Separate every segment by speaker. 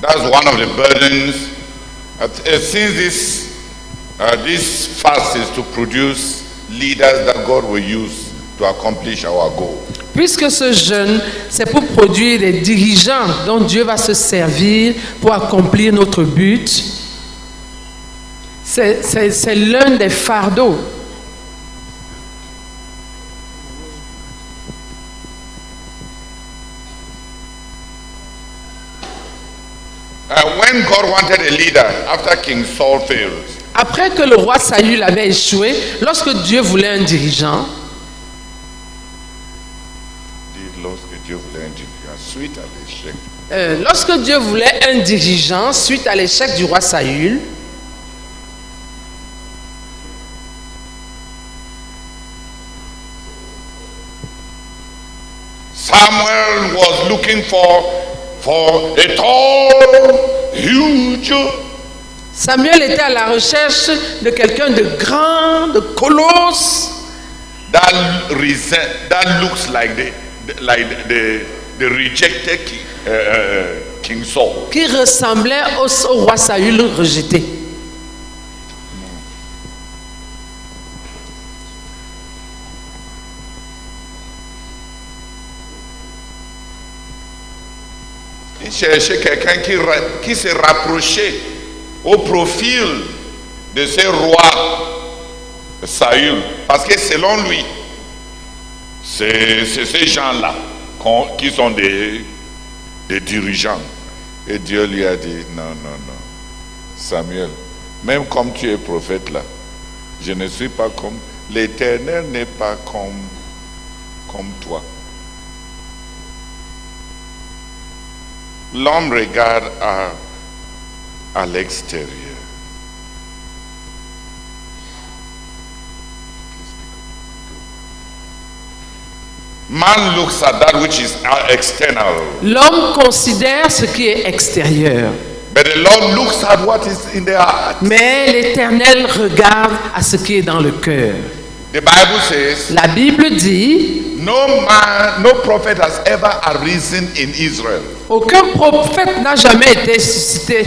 Speaker 1: That's one of the burdens. Since this fast is to produce leaders that God will use to accomplish our goal.
Speaker 2: Puisque ce jeûne, c'est pour produire des dirigeants dont Dieu va se servir pour accomplir notre but, c'est l'un des fardeaux.
Speaker 1: When God wanted a leader after King Saul failed,
Speaker 2: Après que le roi Saül avait échoué, lorsque Dieu voulait un dirigeant, lorsque Dieu voulait un dirigeant suite à l'échec du roi Saül,
Speaker 1: Samuel was looking for a tall, huge,
Speaker 2: Samuel était à la recherche de quelqu'un de grand, de colosse,
Speaker 1: that looks like the rejected King Saul.
Speaker 2: qui ressemblait au roi Saül rejeté.
Speaker 1: Il cherchait quelqu'un qui se rapprochait au profil de ce roi Saül. Parce que selon lui, c'est ces gens-là qui sont des dirigeants. Et Dieu lui a dit, non, Samuel, même comme tu es prophète là, je ne suis pas comme, l'Éternel n'est pas comme toi. L'homme regarde à l'extérieur. Man looks at that which is external.
Speaker 2: L'homme considère ce qui est extérieur.
Speaker 1: But the Lord looks at what is in the heart.
Speaker 2: Mais l'Éternel regarde à ce qui est dans le cœur.
Speaker 1: The Bible says,
Speaker 2: La Bible dit,
Speaker 1: no prophet has ever arisen in Israel
Speaker 2: aucun prophète n'a jamais été suscité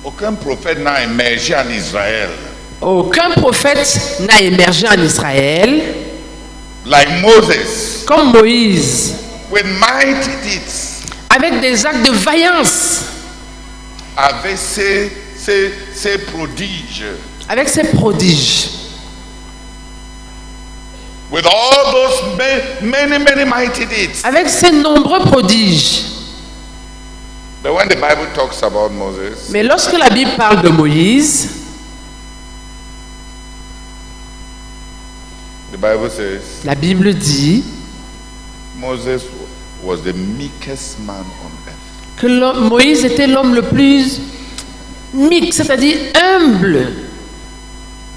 Speaker 1: aucun prophète n'a émergé en Israël
Speaker 2: aucun prophète n'a émergé en Israël
Speaker 1: like Moses
Speaker 2: comme Moïse,
Speaker 1: with mighty deeds,
Speaker 2: avec des actes de vaillance,
Speaker 1: avec ses prodiges,
Speaker 2: avec ses prodiges,
Speaker 1: with all those many mighty deeds.
Speaker 2: avec ses nombreux prodiges.
Speaker 1: But when the Bible talks about Moses,
Speaker 2: Mais lorsque la Bible parle de Moïse,
Speaker 1: the Bible says
Speaker 2: la Bible dit
Speaker 1: Moses was the meekest man on earth.
Speaker 2: que Moïse était l'homme le plus meek, c'est-à-dire humble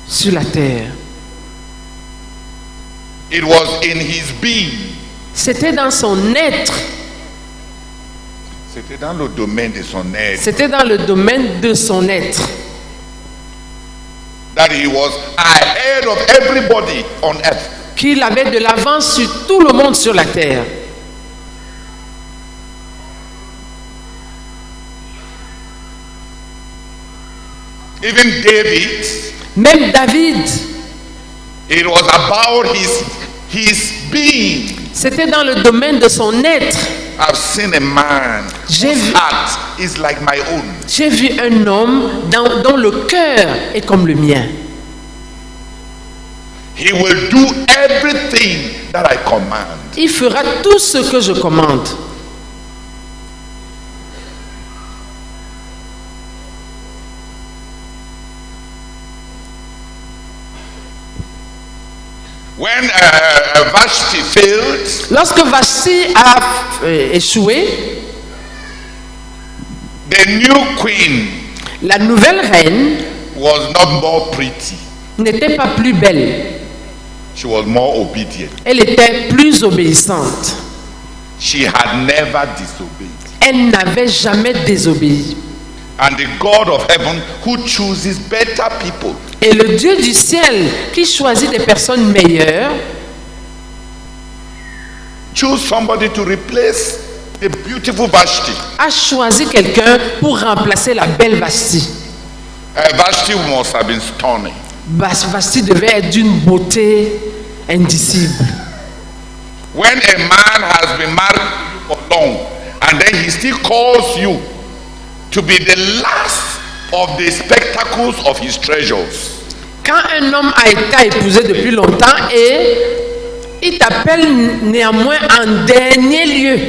Speaker 2: sur la terre.
Speaker 1: It was in his being.
Speaker 2: C'était dans son être.
Speaker 1: C'était dans le domaine de son être.
Speaker 2: C'était dans le domaine de son être.
Speaker 1: That he was ahead of everybody on earth.
Speaker 2: Qu'il avait de l'avance sur tout le monde sur la terre.
Speaker 1: Even David,
Speaker 2: Même David,
Speaker 1: it was about his being.
Speaker 2: c'était dans le domaine de son être.
Speaker 1: I've seen a man
Speaker 2: J'ai
Speaker 1: whose
Speaker 2: vu-
Speaker 1: heart is like my own.
Speaker 2: J'ai vu un homme dont le cœur est comme le mien.
Speaker 1: He will do everything that I command.
Speaker 2: Il fera tout ce que je commande.
Speaker 1: When Vashti failed,
Speaker 2: Lorsque Vashti a échoué,
Speaker 1: the new queen
Speaker 2: la nouvelle reine
Speaker 1: was not more pretty.
Speaker 2: n'était pas plus belle.
Speaker 1: She was more obedient.
Speaker 2: Elle était plus obéissante.
Speaker 1: She had never disobeyed.
Speaker 2: Elle n'avait jamais désobéi.
Speaker 1: And the God of heaven who chooses better people
Speaker 2: Et le Dieu du ciel, qui choisit des personnes meilleures,
Speaker 1: choose somebody to replace the beautiful Vashti.
Speaker 2: a choisi quelqu'un pour remplacer la belle Vashti.
Speaker 1: Vashti must have been stunning.
Speaker 2: Vashti devait être d'une beauté indicible.
Speaker 1: When a man has been married to you for long, and then he still calls you to be the last of the spectacles of his treasures.
Speaker 2: Quand un homme a été épousé depuis longtemps et il t'appelle néanmoins en dernier lieu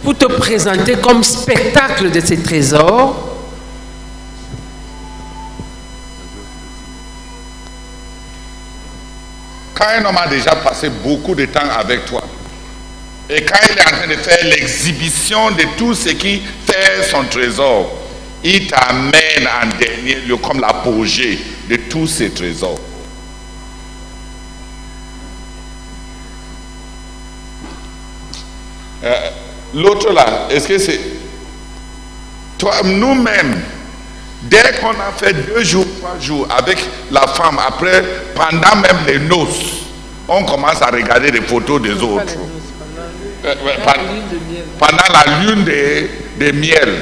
Speaker 2: pour te présenter comme spectacle de ses trésors,
Speaker 1: quand un homme a déjà passé beaucoup de temps avec toi, et quand il est en train de faire l'exhibition de tout ce qui fait son trésor, il t'amène en dernier lieu comme l'apogée de tous ses trésors. L'autre là, est-ce que c'est... Toi, nous-mêmes, dès qu'on a fait 2 jours, 3 jours avec la femme, après, pendant même les noces, on commence à regarder les photos des autres. Pendant la lune des miel,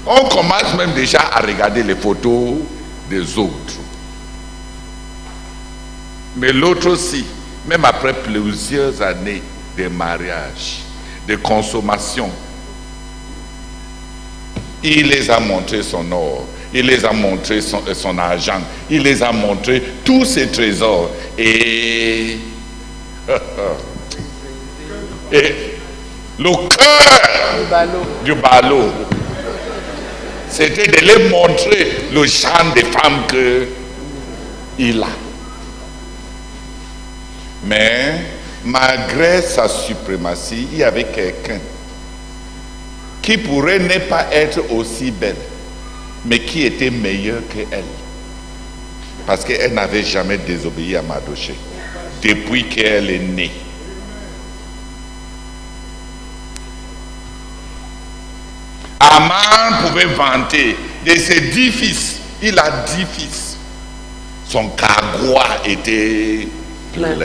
Speaker 1: on commence même déjà à regarder les photos des autres. Mais l'autre aussi, même après plusieurs années de mariage, de consommation, il les a montré son or, il les a montré son argent, il les a montré tous ses trésors. Et le cœur du ballot, c'était de les montrer le genre de femme qu'il a. Mais malgré sa suprématie, il y avait quelqu'un qui pourrait ne pas être aussi belle, mais qui était meilleure qu'elle. Parce qu'elle n'avait jamais désobéi à Mardochée depuis qu'elle est née. Aman pouvait vanter de ses 10 fils. Il a 10 fils. Son cargois était plein.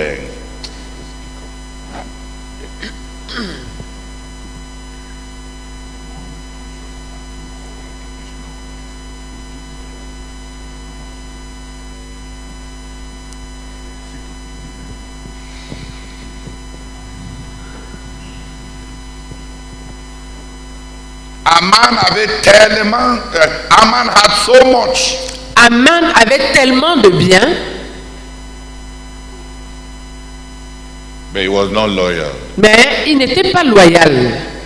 Speaker 1: Aman avait tellement, Aman had so much.
Speaker 2: Aman avait tellement de biens,
Speaker 1: But he was not loyal.
Speaker 2: mais il n'était pas loyal.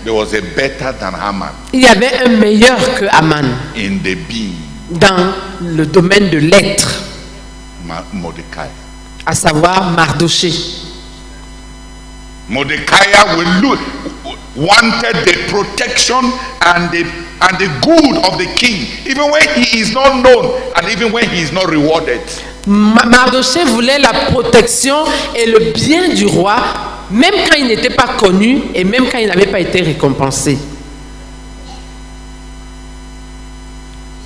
Speaker 1: There was a better than Haman
Speaker 2: Il y avait un meilleur que Aman
Speaker 1: in the being,
Speaker 2: dans le domaine de l'être,
Speaker 1: Mordecai.
Speaker 2: à savoir Mardoché.
Speaker 1: Mordecai wanted the protection and the good of the king, even when he is not known and even when he is not rewarded.
Speaker 2: Mardoché voulait la protection et le bien du roi, même quand il n'était pas connu et même quand il n'avait pas été récompensé.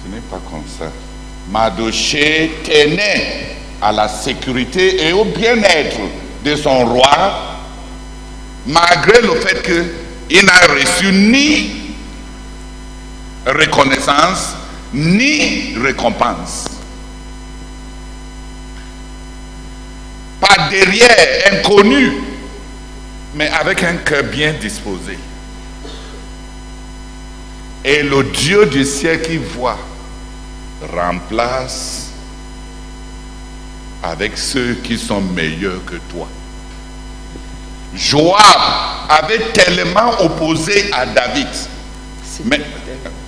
Speaker 1: Ce n'est pas comme ça. Mardoché tenait à la sécurité et au bien-être de son roi, malgré le fait qu'il n'a reçu ni reconnaissance ni récompense. Pas derrière, inconnu, mais avec un cœur bien disposé. Et le Dieu du ciel qui voit remplace avec ceux qui sont meilleurs que toi. Joab avait tellement opposé à David. Mais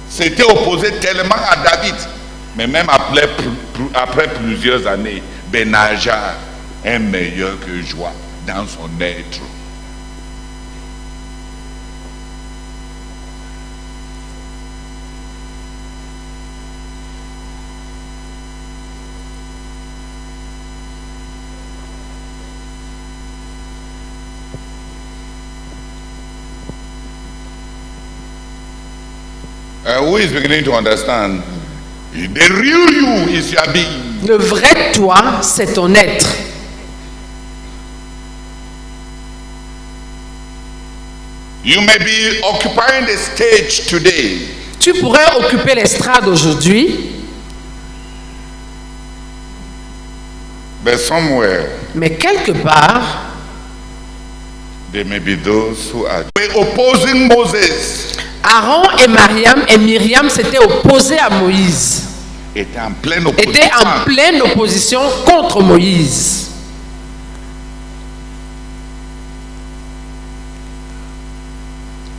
Speaker 1: c'était opposé tellement à David. Mais même après plusieurs années, Benaja est meilleur que Joab dans son être. Who is beginning to understand? The real you is your being.
Speaker 2: Le vrai toi, c'est ton être.
Speaker 1: You may be occupying the stage today,
Speaker 2: Tu pourrais occuper l'estrade aujourd'hui,
Speaker 1: but somewhere
Speaker 2: mais quelque part,
Speaker 1: there may be those who are opposing Moses.
Speaker 2: Aaron et Myriam s'étaient opposés à Moïse.
Speaker 1: Étaient en pleine
Speaker 2: Étaient en
Speaker 1: opposition.
Speaker 2: pleine opposition contre Moïse.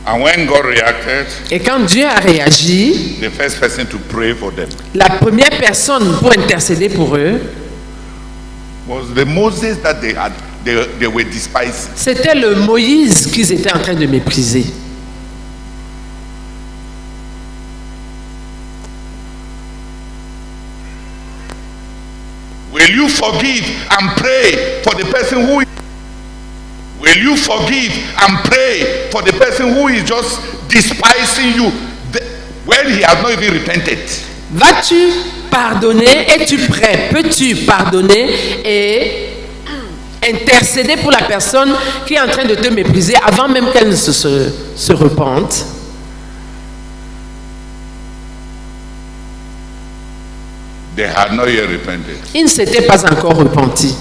Speaker 1: And when God reacted,
Speaker 2: Et quand Dieu a réagi,
Speaker 1: the first person to pray for them
Speaker 2: la première personne pour intercéder pour eux,
Speaker 1: was the Moses that they were despising.
Speaker 2: c'était le Moïse qu'ils étaient en train de mépriser.
Speaker 1: Will you forgive and pray for the person who? Will you forgive and pray for the person who is just despising you when he has not even repented?
Speaker 2: Vas-tu pardonner? Es-tu prêt? Peux-tu pardonner et intercéder pour la personne qui est en train de te mépriser avant même qu'elle ne se repente?
Speaker 1: They had not yet repented.
Speaker 2: Ils ne s'étaient pas encore repentis.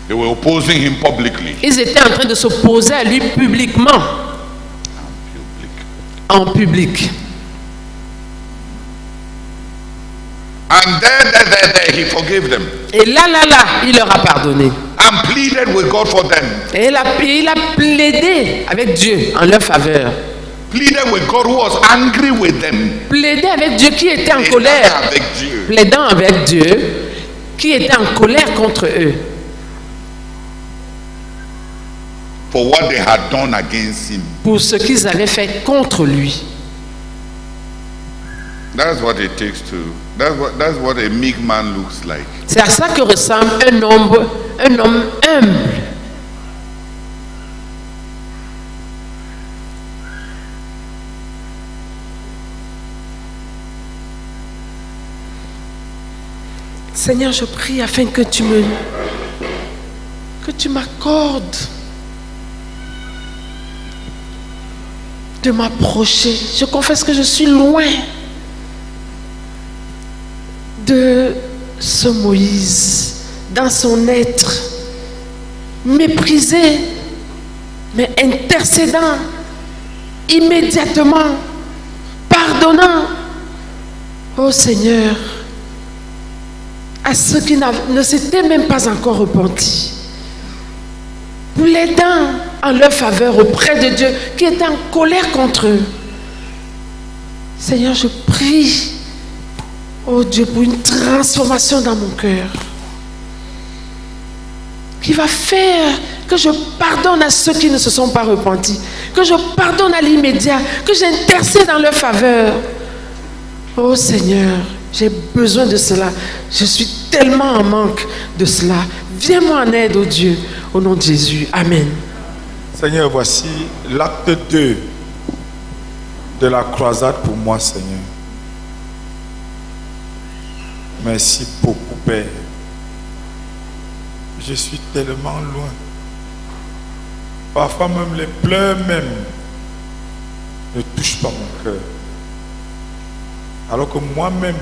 Speaker 1: They were opposing him publicly.
Speaker 2: Ils étaient en train de s'opposer à lui publiquement, en public.
Speaker 1: And then he forgave them
Speaker 2: Et là, il leur a pardonné.
Speaker 1: and pleaded with God for them.
Speaker 2: Et il a plaidé avec Dieu en leur faveur.
Speaker 1: Pleaded with God who was angry with them.
Speaker 2: Plaidé avec Dieu qui était en
Speaker 1: Pleaded
Speaker 2: colère.
Speaker 1: avec Dieu.
Speaker 2: Plaidant avec Dieu qui était en colère contre eux.
Speaker 1: For what they had done against him.
Speaker 2: Pour ce qu'ils avaient fait contre lui.
Speaker 1: That's what it takes to. That's what a meek man looks like.
Speaker 2: C'est à ça que ressemble un homme humble. Seigneur, je prie afin que tu m'accordes de m'approcher. Je confesse que je suis loin de ce Moïse, dans son être, méprisé, mais intercédant, immédiatement, pardonnant. Oh Seigneur, à ceux qui ne s'étaient même pas encore repentis, plaidant en leur faveur auprès de Dieu, qui était en colère contre eux. Seigneur, je prie, oh Dieu, pour une transformation dans mon cœur, qui va faire que je pardonne à ceux qui ne se sont pas repentis, que je pardonne à l'immédiat, que j'intercède en leur faveur. Oh Seigneur, j'ai besoin de cela. Je suis tellement en manque de cela. Viens-moi en aide, oh Dieu, au nom de Jésus. Amen.
Speaker 3: Seigneur, voici l'acte 2 de la croisade pour moi, Seigneur. Merci beaucoup, Père. Je suis tellement loin. Parfois même les pleurs même ne touchent pas mon cœur. Alors que moi-même,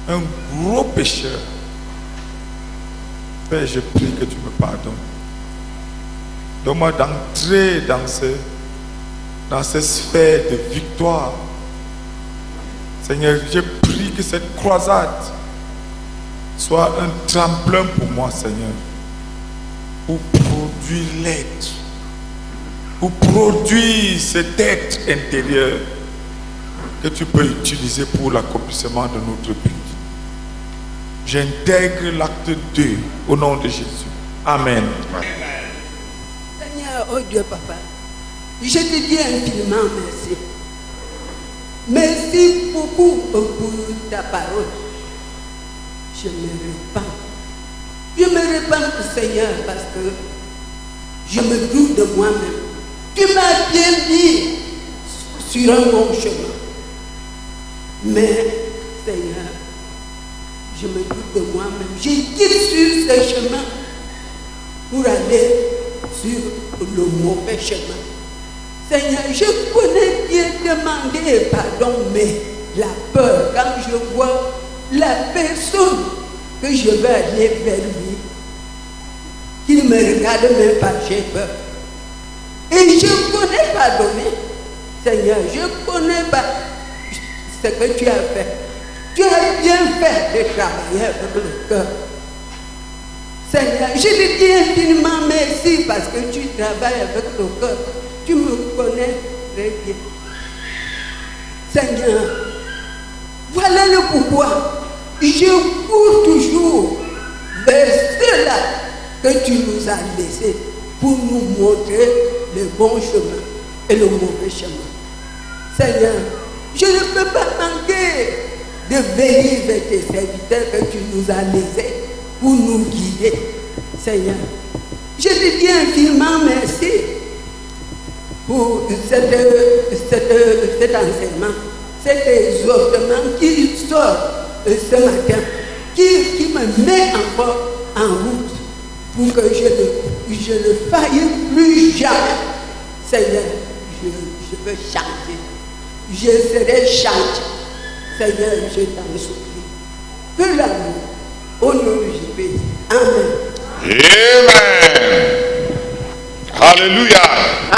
Speaker 3: un gros pécheur, Père, je prie que tu me pardonnes. Donne-moi d'entrer dans cette sphère de victoire. Seigneur, je prie que cette croisade soit un tremplin pour moi, Seigneur, pour produire l'être, pour produire cet être intérieur que tu peux utiliser pour l'accomplissement de notre but. J'intègre l'acte 2 au nom de Jésus. Amen.
Speaker 4: Seigneur, oh Dieu, Papa, je te dis infiniment merci. Merci beaucoup pour ta parole. Je me repens. Je me repens, Seigneur, parce que je me doute de moi-même. Tu m'as bien mis sur un bon chemin. Mais, Seigneur, je me doute de moi-même. Je quitte sur ce chemin pour aller sur le mauvais chemin. Seigneur, je connais bien demander pardon, mais la peur, quand je vois la personne que je vais aller vers lui, qu'il me regarde même pas, j'ai peur. Et je connais pardonner. Seigneur, je connais pas ce que tu as fait. Tu as bien fait de travailler avec le cœur. Seigneur, je te dis infiniment merci parce que tu travailles avec le cœur. Tu me connais très bien. Seigneur, voilà le pourquoi je cours toujours vers ceux-là que tu nous as laissés pour nous montrer le bon chemin et le mauvais chemin. Seigneur, je ne peux pas manquer de venir vers tes serviteurs que tu nous as laissés pour nous guider. Seigneur, je te dis infiniment merci pour cet enseignement, cet exhortement qui sort ce matin, qui me met encore en route pour que je ne faille plus jamais. Seigneur, je veux changer. Je serai changé. Seigneur, je t'en supplie. Que l'amour, au nom de Jésus. Amen.
Speaker 1: Amen. Alléluia.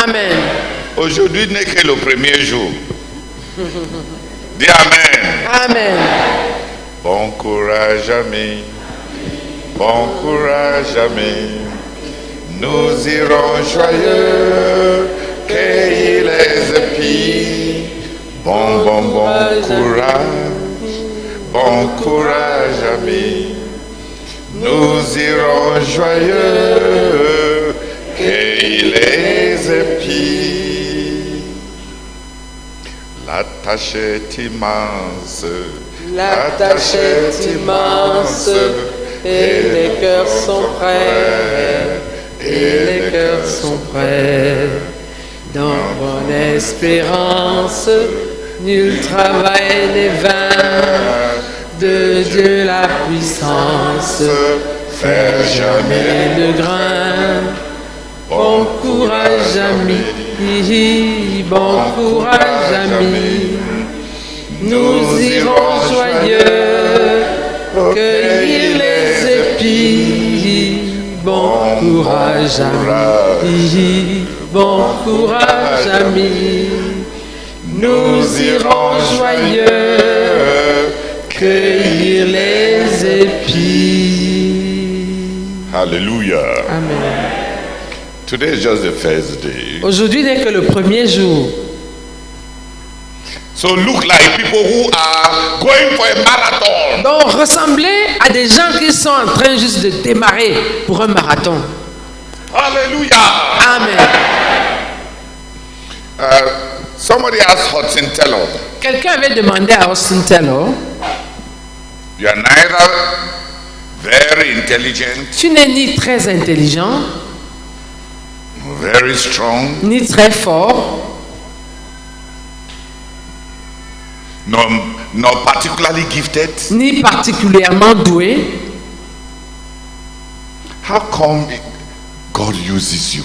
Speaker 2: Amen.
Speaker 1: Aujourd'hui n'est que le premier jour. Dis Amen.
Speaker 2: Amen.
Speaker 1: Bon courage, amis. Bon courage, amis. Nous irons joyeux cueillir les épis. Bon courage, amis. Nous irons joyeux cueillir les épis. La tâche est immense.
Speaker 2: La tâche est immense et les cœurs sont prêts. Et les cœurs sont prêts. Dans bonne espérance, nul travail n'est vain. De Dieu la puissance, faire jamais de grain. Bon courage, amis, bon courage, amis. Nous irons joyeux cueillir les épis. Bon courage, amis, bon courage, amis. Nous irons joyeux cueillir les épis.
Speaker 1: Hallelujah.
Speaker 2: Amen.
Speaker 1: Today is just the first day.
Speaker 2: Aujourd'hui n'est que le premier jour.
Speaker 1: So look like people who are going for a marathon.
Speaker 2: Donc ressemblez à des gens qui sont en train juste de démarrer pour un marathon.
Speaker 1: Hallelujah.
Speaker 2: Amen.
Speaker 1: Somebody asked Hudson Taylor,
Speaker 2: Quelqu'un avait demandé à Austin Taylor,
Speaker 1: you are neither very intelligent,
Speaker 2: tu n'es ni très intelligent,
Speaker 1: very strong,
Speaker 2: ni très fort,
Speaker 1: nor particularly gifted.
Speaker 2: ni particulièrement doué.
Speaker 1: How come God uses you?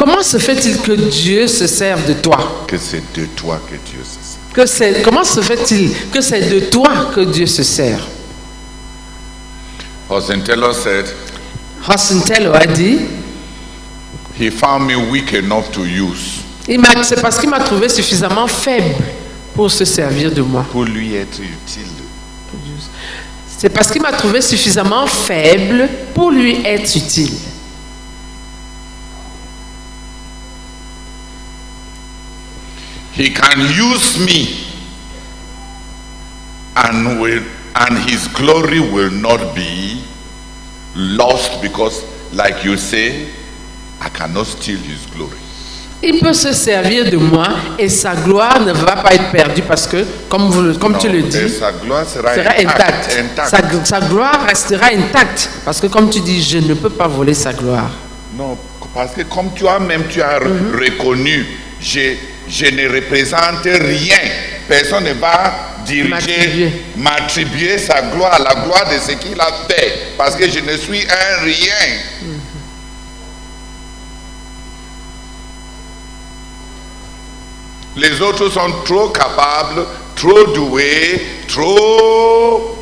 Speaker 2: Comment se fait-il que Dieu se serve de toi?
Speaker 1: Que c'est de toi que Dieu se sert.
Speaker 2: Comment se fait-il que c'est de toi que Dieu se sert?
Speaker 1: Hudson Taylor said,
Speaker 2: Austin Taylor a dit,
Speaker 1: he found me weak enough to use.
Speaker 2: c'est parce qu'il m'a trouvé suffisamment faible pour se servir de moi.
Speaker 1: Pour lui être utile.
Speaker 2: C'est parce qu'il m'a trouvé suffisamment faible pour lui être utile.
Speaker 1: He can use me and his glory will not be lost because, like you say, I cannot steal his glory.
Speaker 2: Il peut se servir de moi et sa gloire ne va pas être perdue parce que, comme tu le dis,
Speaker 1: Sa gloire sera
Speaker 2: intacte.
Speaker 1: intact.
Speaker 2: Sa gloire restera intacte parce que, comme tu dis, je ne peux pas voler sa gloire.
Speaker 1: Non, parce que comme tu as reconnu, je ne représente rien. Personne ne va diriger, m'attribuer sa gloire, la gloire de ce qu'il a fait, parce que je ne suis un rien. Les autres sont trop capables, trop doués, trop...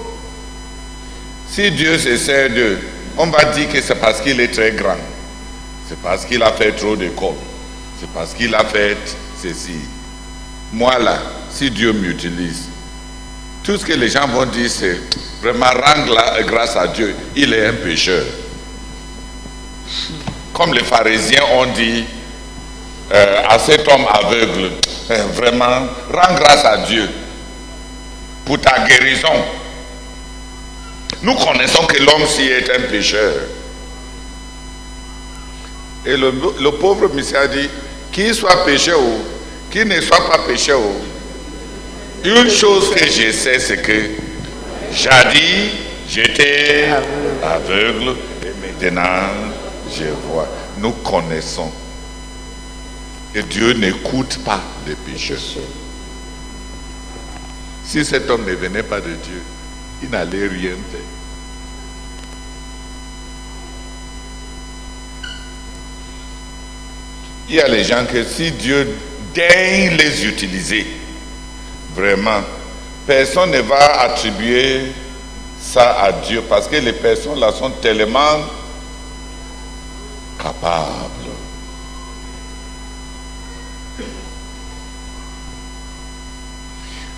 Speaker 1: Si Dieu se sert d'eux, on va dire que c'est parce qu'il est très grand. C'est parce qu'il a fait trop d'écoles. C'est parce qu'il a fait ceci. Moi là, si Dieu m'utilise, tout ce que les gens vont dire, c'est vraiment rendre grâce à Dieu. Il est un pécheur. Comme les pharisiens ont dit à cet homme aveugle, vraiment, rends grâce à Dieu pour ta guérison. Nous connaissons que l'homme-ci est un pécheur. Et le pauvre monsieur a dit, qu'il soit pécheur ou qu'il ne soit pas pécheur, une chose que je sais, c'est que jadis, j'étais aveugle et maintenant, je vois. Nous connaissons que Dieu n'écoute pas les pécheurs. Si cet homme ne venait pas de Dieu, il n'allait rien faire. Il y a les gens que si Dieu daigne les utiliser, vraiment, personne ne va attribuer ça à Dieu parce que les personnes là sont tellement capables.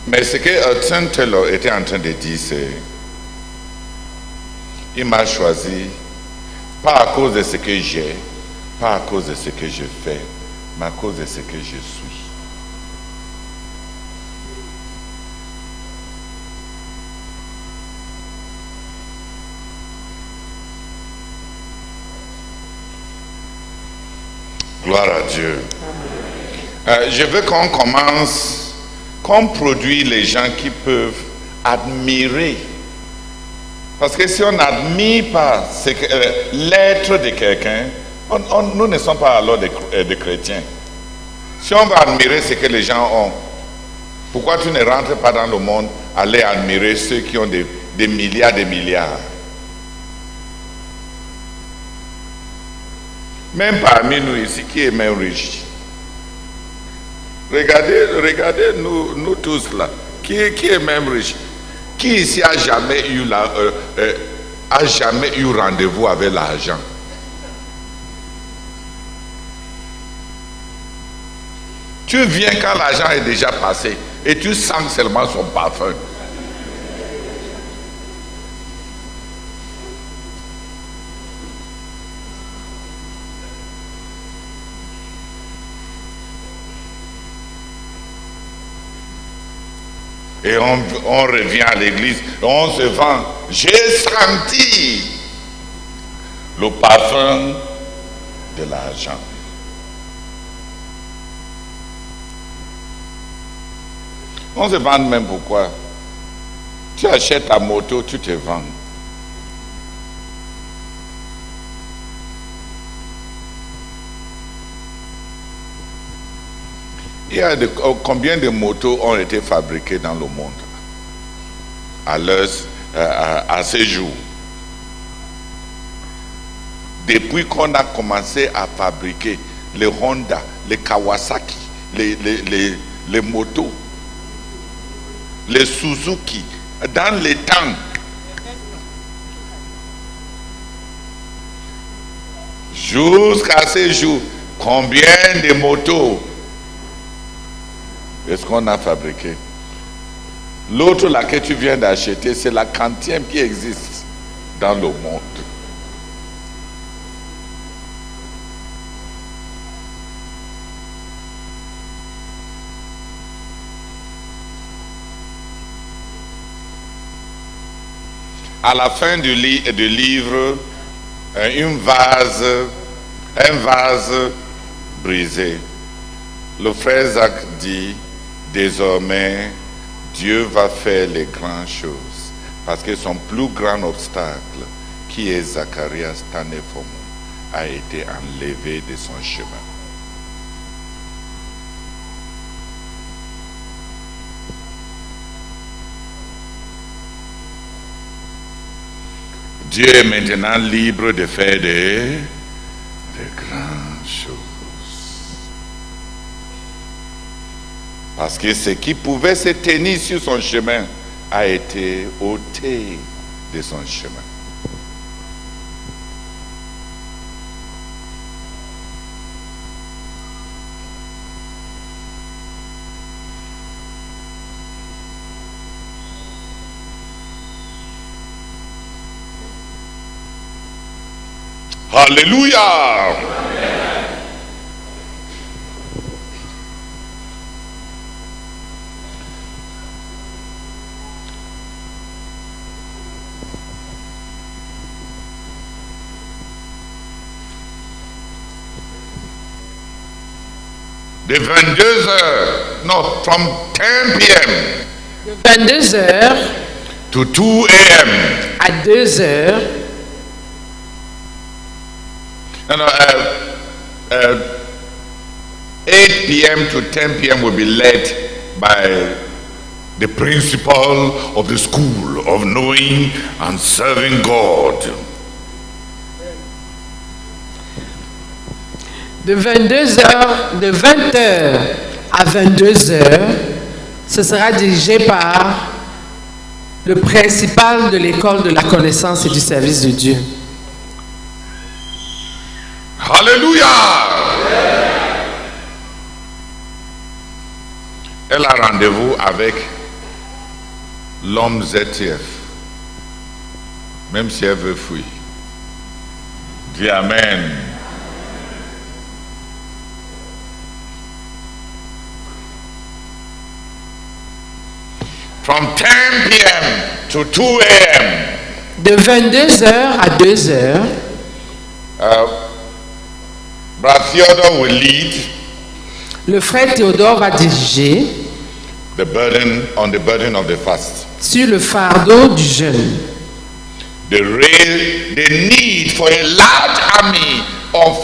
Speaker 1: Mais ce que Hudson Taylor était en train de dire, c'est il m'a choisi pas à cause de ce que j'ai, pas à cause de ce que je fais, mais à cause de ce que je suis. Gloire à Dieu. Je veux qu'on commence, qu'on produise les gens qui peuvent admirer. Parce que si on n'admire pas l'être de quelqu'un, nous ne sommes pas alors des chrétiens. Si on va admirer ce que les gens ont, pourquoi tu ne rentres pas dans le monde, aller admirer ceux qui ont des milliards de milliards? Même parmi nous ici, qui est même riche? Regardez nous tous là. Qui est même riche? Qui ici a jamais eu rendez-vous avec l'argent? Tu viens quand l'argent est déjà passé et tu sens seulement son parfum. Et on revient à l'église, on se vend. J'ai senti le parfum de l'argent. On se vend même pourquoi? Tu achètes ta moto, tu te vends. Il y a combien de motos ont été fabriquées dans le monde à ce jour? Depuis qu'on a commencé à fabriquer les Honda, les Kawasaki, les motos, les Suzuki, dans les temps, jusqu'à ce jour, combien de motos est-ce qu'on a fabriqué? L'autre là que tu viens d'acheter, c'est la quantième qui existe dans le monde. À la fin du livre, un vase brisé. Le frère Zach dit, désormais, Dieu va faire les grandes choses. Parce que son plus grand obstacle, qui est Zacharias Tanefomo, a été enlevé de son chemin. Dieu est maintenant libre de faire des grandes choses. Parce que ce qui pouvait se tenir sur son chemin a été ôté de son chemin. Alléluia. De 22 heures, non, from 10 p.m.
Speaker 2: De 22 heures
Speaker 1: to 2 a.m.
Speaker 2: à 2 heures.
Speaker 1: No, 8 p.m. to 10 p.m. will be led by the principal of the school of knowing and serving God.
Speaker 2: De 22 heures, de 20 heures à 22 heures, ce sera dirigé par le principal de l'école de la connaissance et du service de Dieu.
Speaker 1: Alléluia. Elle a rendez-vous avec l'homme ZTF, même si elle veut fuir. Dis Amen. From 10 p.m. to 2 a.m.
Speaker 2: De 22 heures à 2 heures,
Speaker 1: Brother Theodore will lead
Speaker 2: le frère Théodore va diriger
Speaker 1: the burden of the fast.
Speaker 2: sur le fardeau du jeûne.
Speaker 1: The need for a large army of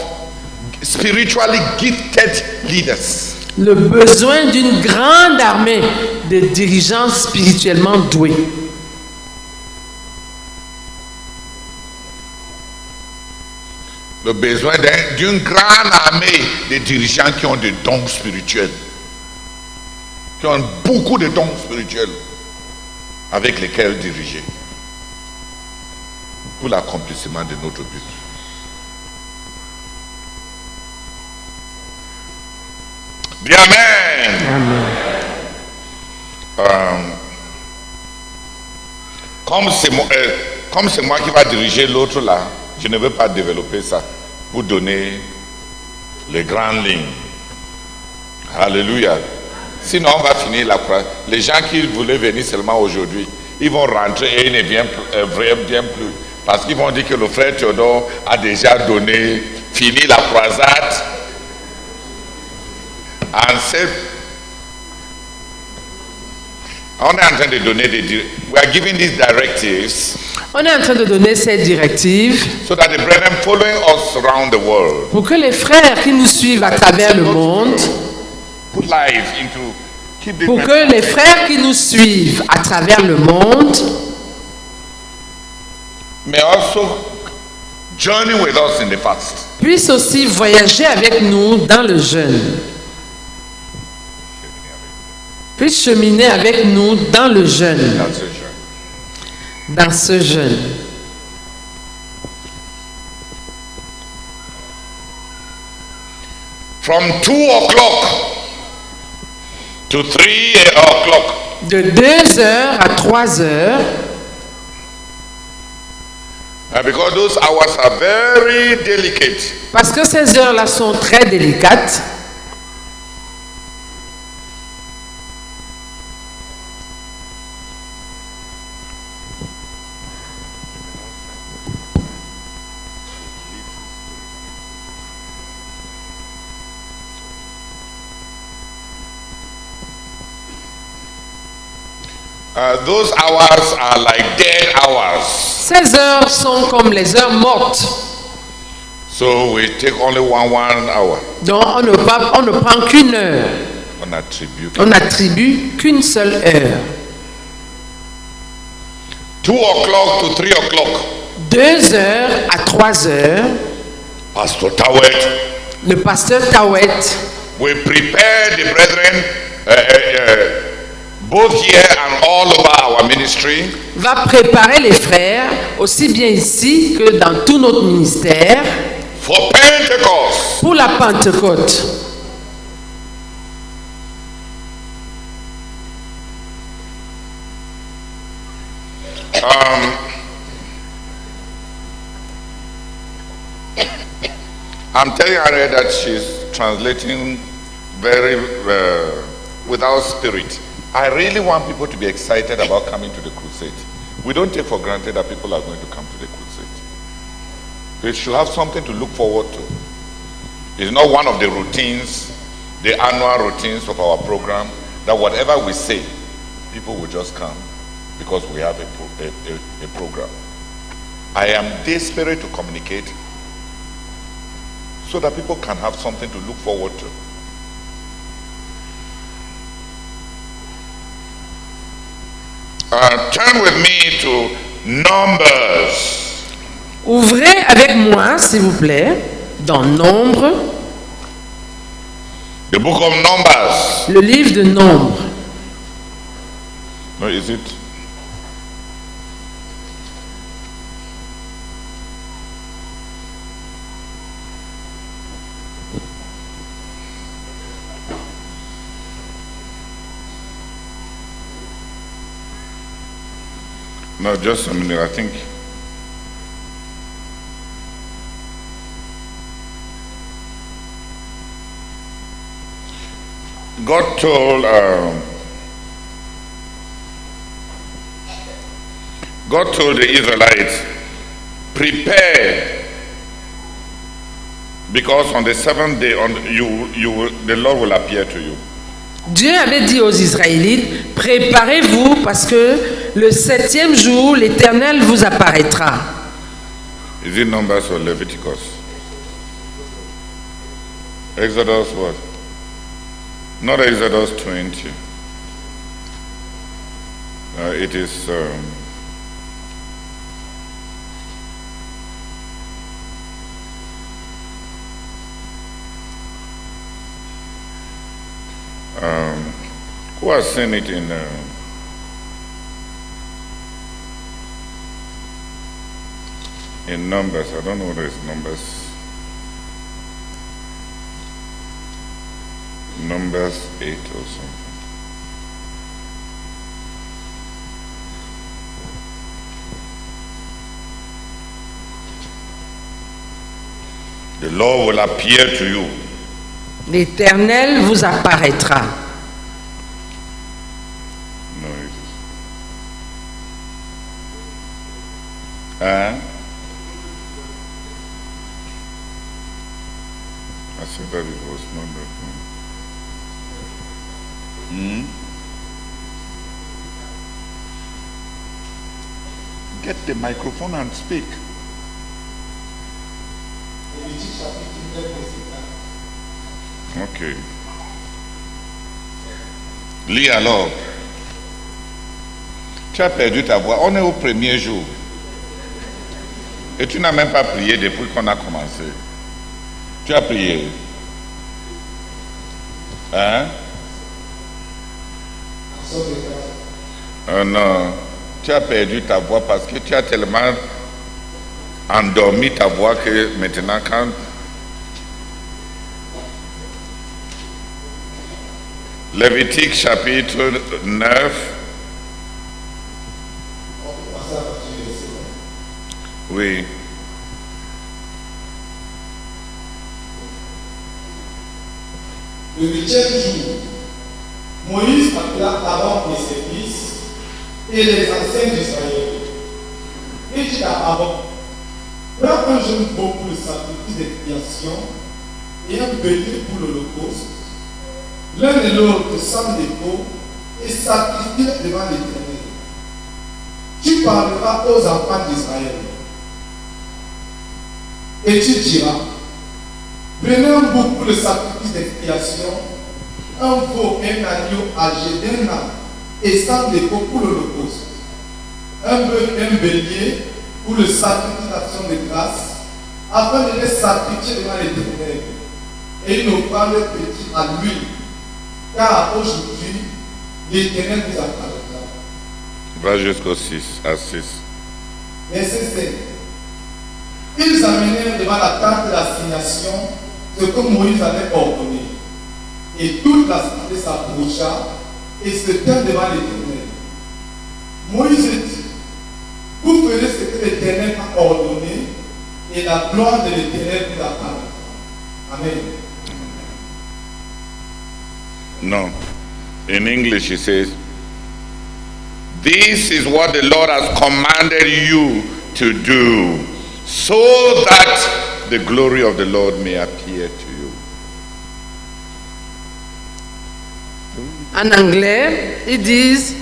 Speaker 1: spiritually gifted leaders.
Speaker 2: Le besoin d'une grande armée de dirigeants spirituellement doués.
Speaker 1: Le besoin d'une grande armée de dirigeants qui ont des dons spirituels, qui ont beaucoup de dons spirituels avec lesquels diriger pour l'accomplissement de notre but. Dis Amen.
Speaker 2: Amen.
Speaker 1: Comme c'est moi qui va diriger l'autre là, je ne veux pas développer ça pour donner les grandes lignes. Alléluia. Sinon, on va finir la croix. Les gens qui voulaient venir seulement aujourd'hui, ils vont rentrer et ils ne viennent plus. Parce qu'ils vont dire que le frère Théodore a déjà donné, fini la croisade. On est en train de donner we are giving these directives.
Speaker 2: On est en train de donner ces directives
Speaker 1: So that the brethren following us around the world
Speaker 2: pour que les frères qui nous suivent à travers le monde,
Speaker 1: put life into keep the
Speaker 2: pour que les frères qui nous suivent à travers le monde
Speaker 1: may also journey with us in the fast.
Speaker 2: puissent aussi voyager avec nous dans le jeûne. Puissent cheminer avec nous dans le jeûne.
Speaker 1: That's it, sure.
Speaker 2: Dans ce jeûne.
Speaker 1: From 2 o'clock to 3 o'clock,
Speaker 2: De 2 heures à 3 heures,
Speaker 1: because those hours are very delicate.
Speaker 2: parce que ces heures-là sont très délicates.
Speaker 1: Those hours are like dead hours.
Speaker 2: Ces heures sont comme les heures mortes.
Speaker 1: So we take only one hour.
Speaker 2: Donc on ne prend qu'une heure.
Speaker 1: On attribue.
Speaker 2: On n'attribue qu'une seule heure.
Speaker 1: 2 o'clock to 3 o'clock.
Speaker 2: 2 2h à 3h,
Speaker 1: Pastor Tawet
Speaker 2: le pasteur Tawet
Speaker 1: will prepare the brethren both here and all over our ministry
Speaker 2: va préparer les frères, aussi bien ici que dans tout notre ministère,
Speaker 1: for Pentecost.
Speaker 2: pour la Pentecôte.
Speaker 1: I'm telling Harriet that she's translating very without spirit. I really want people to be excited about coming to the crusade. We don't take for granted that people are going to come to the crusade. They should have something to look forward to. It's not one of the routines, the annual routines of our program, that whatever we say, people will just come because we have a program. I am desperate to communicate so that people can have something to look forward to. Turn with me to Numbers.
Speaker 2: Ouvrez avec moi, s'il vous plaît, dans Nombre,
Speaker 1: The book of Numbers.
Speaker 2: le livre de Nombre.
Speaker 1: No, is it? No, just a minute, I think. God told the Israelites, prepare, because on the seventh day the Lord will appear to you.
Speaker 2: Dieu avait dit aux Israélites, préparez-vous parce que le 7e jour, l'Éternel vous apparaîtra.
Speaker 1: Is it Numbers or Leviticus? Exodus what? Not Exodus 20. It is who has seen it in Numbers? I don't know whether it's Numbers 8 or something. The Lord will appear to you.
Speaker 2: L'Éternel vous apparaîtra.
Speaker 1: No, it is. Hein? I said that it was not that one. Get the microphone and speak. Ok. Lis alors. Tu as perdu ta voix. On est au premier jour. Et tu n'as même pas prié depuis qu'on a commencé. Tu as prié. Hein? Non. Tu as perdu ta voix parce que tu as tellement endormi ta voix que maintenant quand Lévitique chapitre 9. Oui.
Speaker 5: Le 8e jour, Moïse appela Aaron et ses fils et les anciens d'Israël. Et dit à Aaron, prends un jeune veau pour le sacrifice d'expiation et un bélier pour l'holocauste. L'un et l'autre sans défaut et sacrifie devant l'Éternel. Tu parleras aux enfants d'Israël. Et tu diras, prenez un bouc pour le sacrifice d'expiation, un veau, un agneau âgé d'un an et sans défaut pour l'holocauste, un bœuf, un bélier pour le sacrifice d'action de grâce, afin de les sacrifier devant l'Éternel. Et ils n'offrent leur petit à lui, car aujourd'hui, l'Éternel vous apparaîtra.
Speaker 1: Va jusqu'au 6, à 6.
Speaker 5: Verset 7. Ils amenèrent devant la tente de l'assignation ce que Moïse avait ordonné. Et toute l'assemblée s'approcha et se tint devant l'Éternel. Moïse dit, vous ferez ce que l'Éternel a ordonné, et la gloire de l'Éternel vous apparaîtra. Amen.
Speaker 1: No. In English it says, this is what the Lord has commanded you to do, so that the glory of the Lord may appear to you.
Speaker 2: En anglais, ils disent,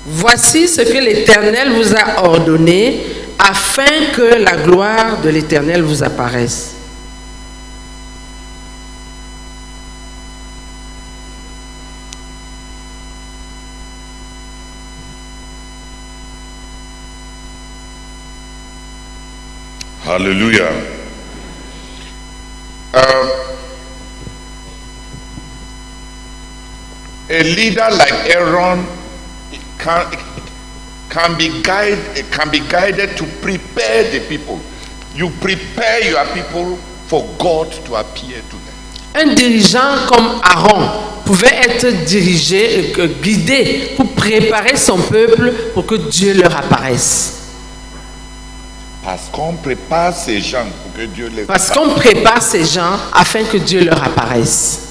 Speaker 2: voici ce que l'Éternel vous a ordonné, afin que la gloire de l'Éternel vous apparaisse.
Speaker 1: Hallelujah. A leader like Aaron can be guided to prepare the people. You prepare your people for God to appear to them.
Speaker 2: Un dirigeant comme Aaron pouvait être dirigé, guidé pour préparer son peuple pour que Dieu leur apparaisse.
Speaker 1: Parce qu'on prépare ces gens pour que Dieu les
Speaker 2: Parce
Speaker 1: apparaisse.
Speaker 2: qu'on prépare ces gens afin que Dieu leur apparaisse.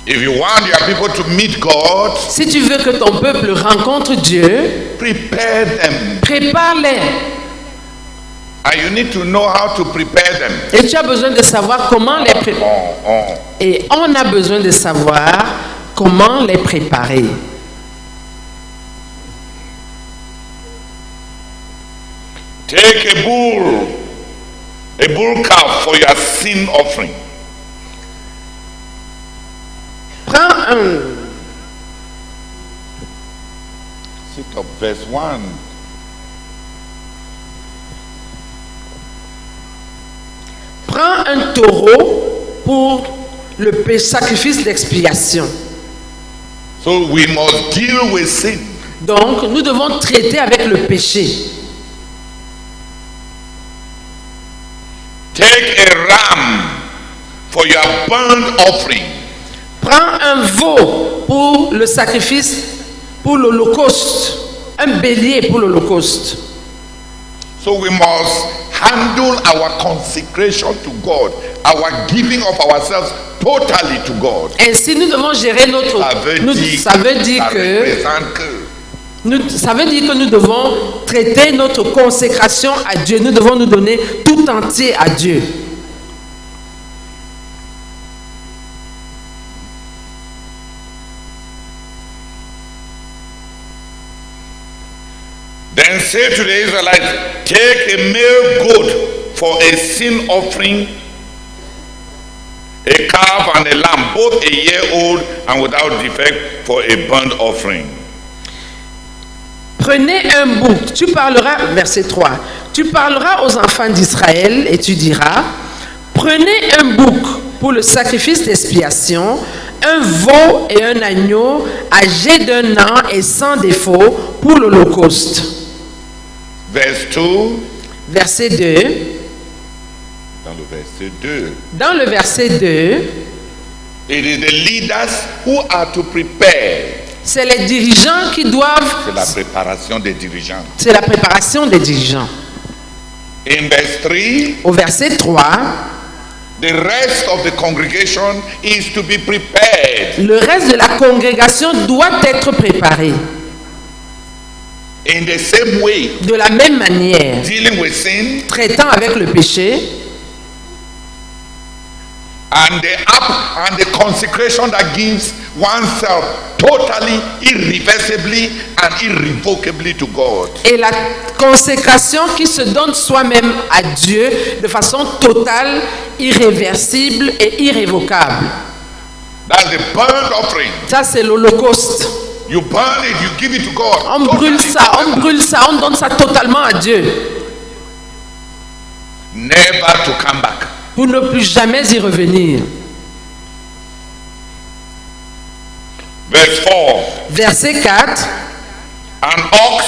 Speaker 1: If you want your people to meet God,
Speaker 2: Si tu veux que ton peuple rencontre Dieu,
Speaker 1: prepare them.
Speaker 2: prépare-les.
Speaker 1: And you need to know how to prepare them.
Speaker 2: Et tu as besoin de savoir comment les préparer. Et on a besoin de savoir comment les préparer.
Speaker 1: Take a bull calf for your sin offering.
Speaker 2: Prends un,
Speaker 1: Sit up, verse 1.
Speaker 2: prends un taureau pour le sacrifice d'expiation.
Speaker 1: So we must deal with sin.
Speaker 2: Donc, nous devons traiter avec le péché.
Speaker 1: Take a ram for your burnt offering.
Speaker 2: Prends un veau pour le sacrifice, pour l'holocauste. Un bélier pour l'holocauste.
Speaker 1: So we must handle our consecration to God, our giving of ourselves totally to God.
Speaker 2: Ainsi, nous devons gérer notre...
Speaker 1: Ça veut dire
Speaker 2: que nous devons traiter notre consécration à Dieu. Nous devons nous donner tout entier à Dieu.
Speaker 1: Then say to the Israelites, take a male goat for a sin offering, a calf and a lamb, both a year old and without defect, for a burnt offering.
Speaker 2: Prenez un bouc, tu parleras, verset 3, tu parleras aux enfants d'Israël et tu diras, prenez un bouc pour le sacrifice d'expiation, un veau et un agneau âgés d'un an et sans défaut pour l'holocauste.
Speaker 1: Verse 2.
Speaker 2: Verset 2.
Speaker 1: Dans le verset 2.
Speaker 2: Dans le verset 2,
Speaker 1: It is the leaders who are to prepare.
Speaker 2: c'est les dirigeants qui doivent...
Speaker 1: C'est la préparation des dirigeants.
Speaker 2: C'est la préparation des dirigeants.
Speaker 1: In verse 3,
Speaker 2: Au verset 3,
Speaker 1: the rest of the congregation is to be prepared.
Speaker 2: le reste de la congrégation doit être préparé.
Speaker 1: In the same way,
Speaker 2: De la même manière,
Speaker 1: dealing with sin
Speaker 2: traitant avec le péché,
Speaker 1: and the act and the consecration that gives oneself totally, irreversibly and irrevocably to God.
Speaker 2: Et la consécration qui se donne soi-même à Dieu de façon totale, irréversible et irrévocable.
Speaker 1: That's the burnt offering.
Speaker 2: Ça, c'est l'Holocauste.
Speaker 1: You burn it, you give it to God.
Speaker 2: On brûle ça, on donne ça totalement à Dieu.
Speaker 1: Never to come back.
Speaker 2: Pour ne plus jamais y revenir.
Speaker 1: Verse 4.
Speaker 2: Verset 4.
Speaker 1: An ox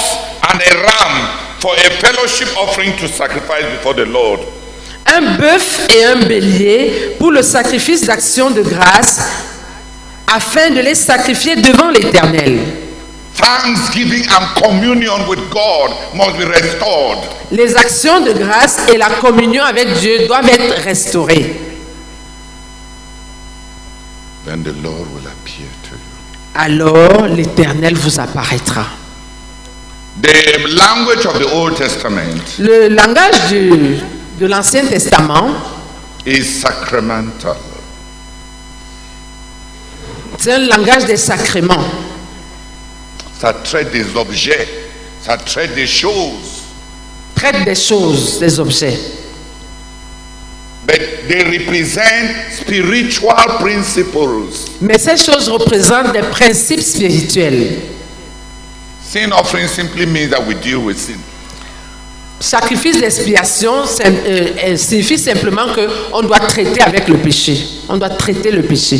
Speaker 1: and a ram for a fellowship offering to sacrifice before the Lord.
Speaker 2: Un bœuf et un bélier pour le sacrifice d'action de grâce, afin de les sacrifier devant l'Éternel.
Speaker 1: Thanksgiving and communion with God must be restored.
Speaker 2: Les actions de grâce et la communion avec Dieu doivent être restaurées.
Speaker 1: Then the Lord will appear to you.
Speaker 2: Alors l'Éternel vous apparaîtra.
Speaker 1: The language of the Old Testament
Speaker 2: Le langage de l'Ancien Testament,
Speaker 1: is sacramental.
Speaker 2: c'est un langage des sacrements.
Speaker 1: Ça traite des objets, ça traite des choses.
Speaker 2: Traite des choses, des objets.
Speaker 1: But they represent spiritual principles.
Speaker 2: Mais ces choses représentent des principes spirituels.
Speaker 1: Sin offering simply means that we deal with sin.
Speaker 2: Sacrifice d'expiation signifie simplement qu'on doit traiter avec le péché. On doit traiter le péché.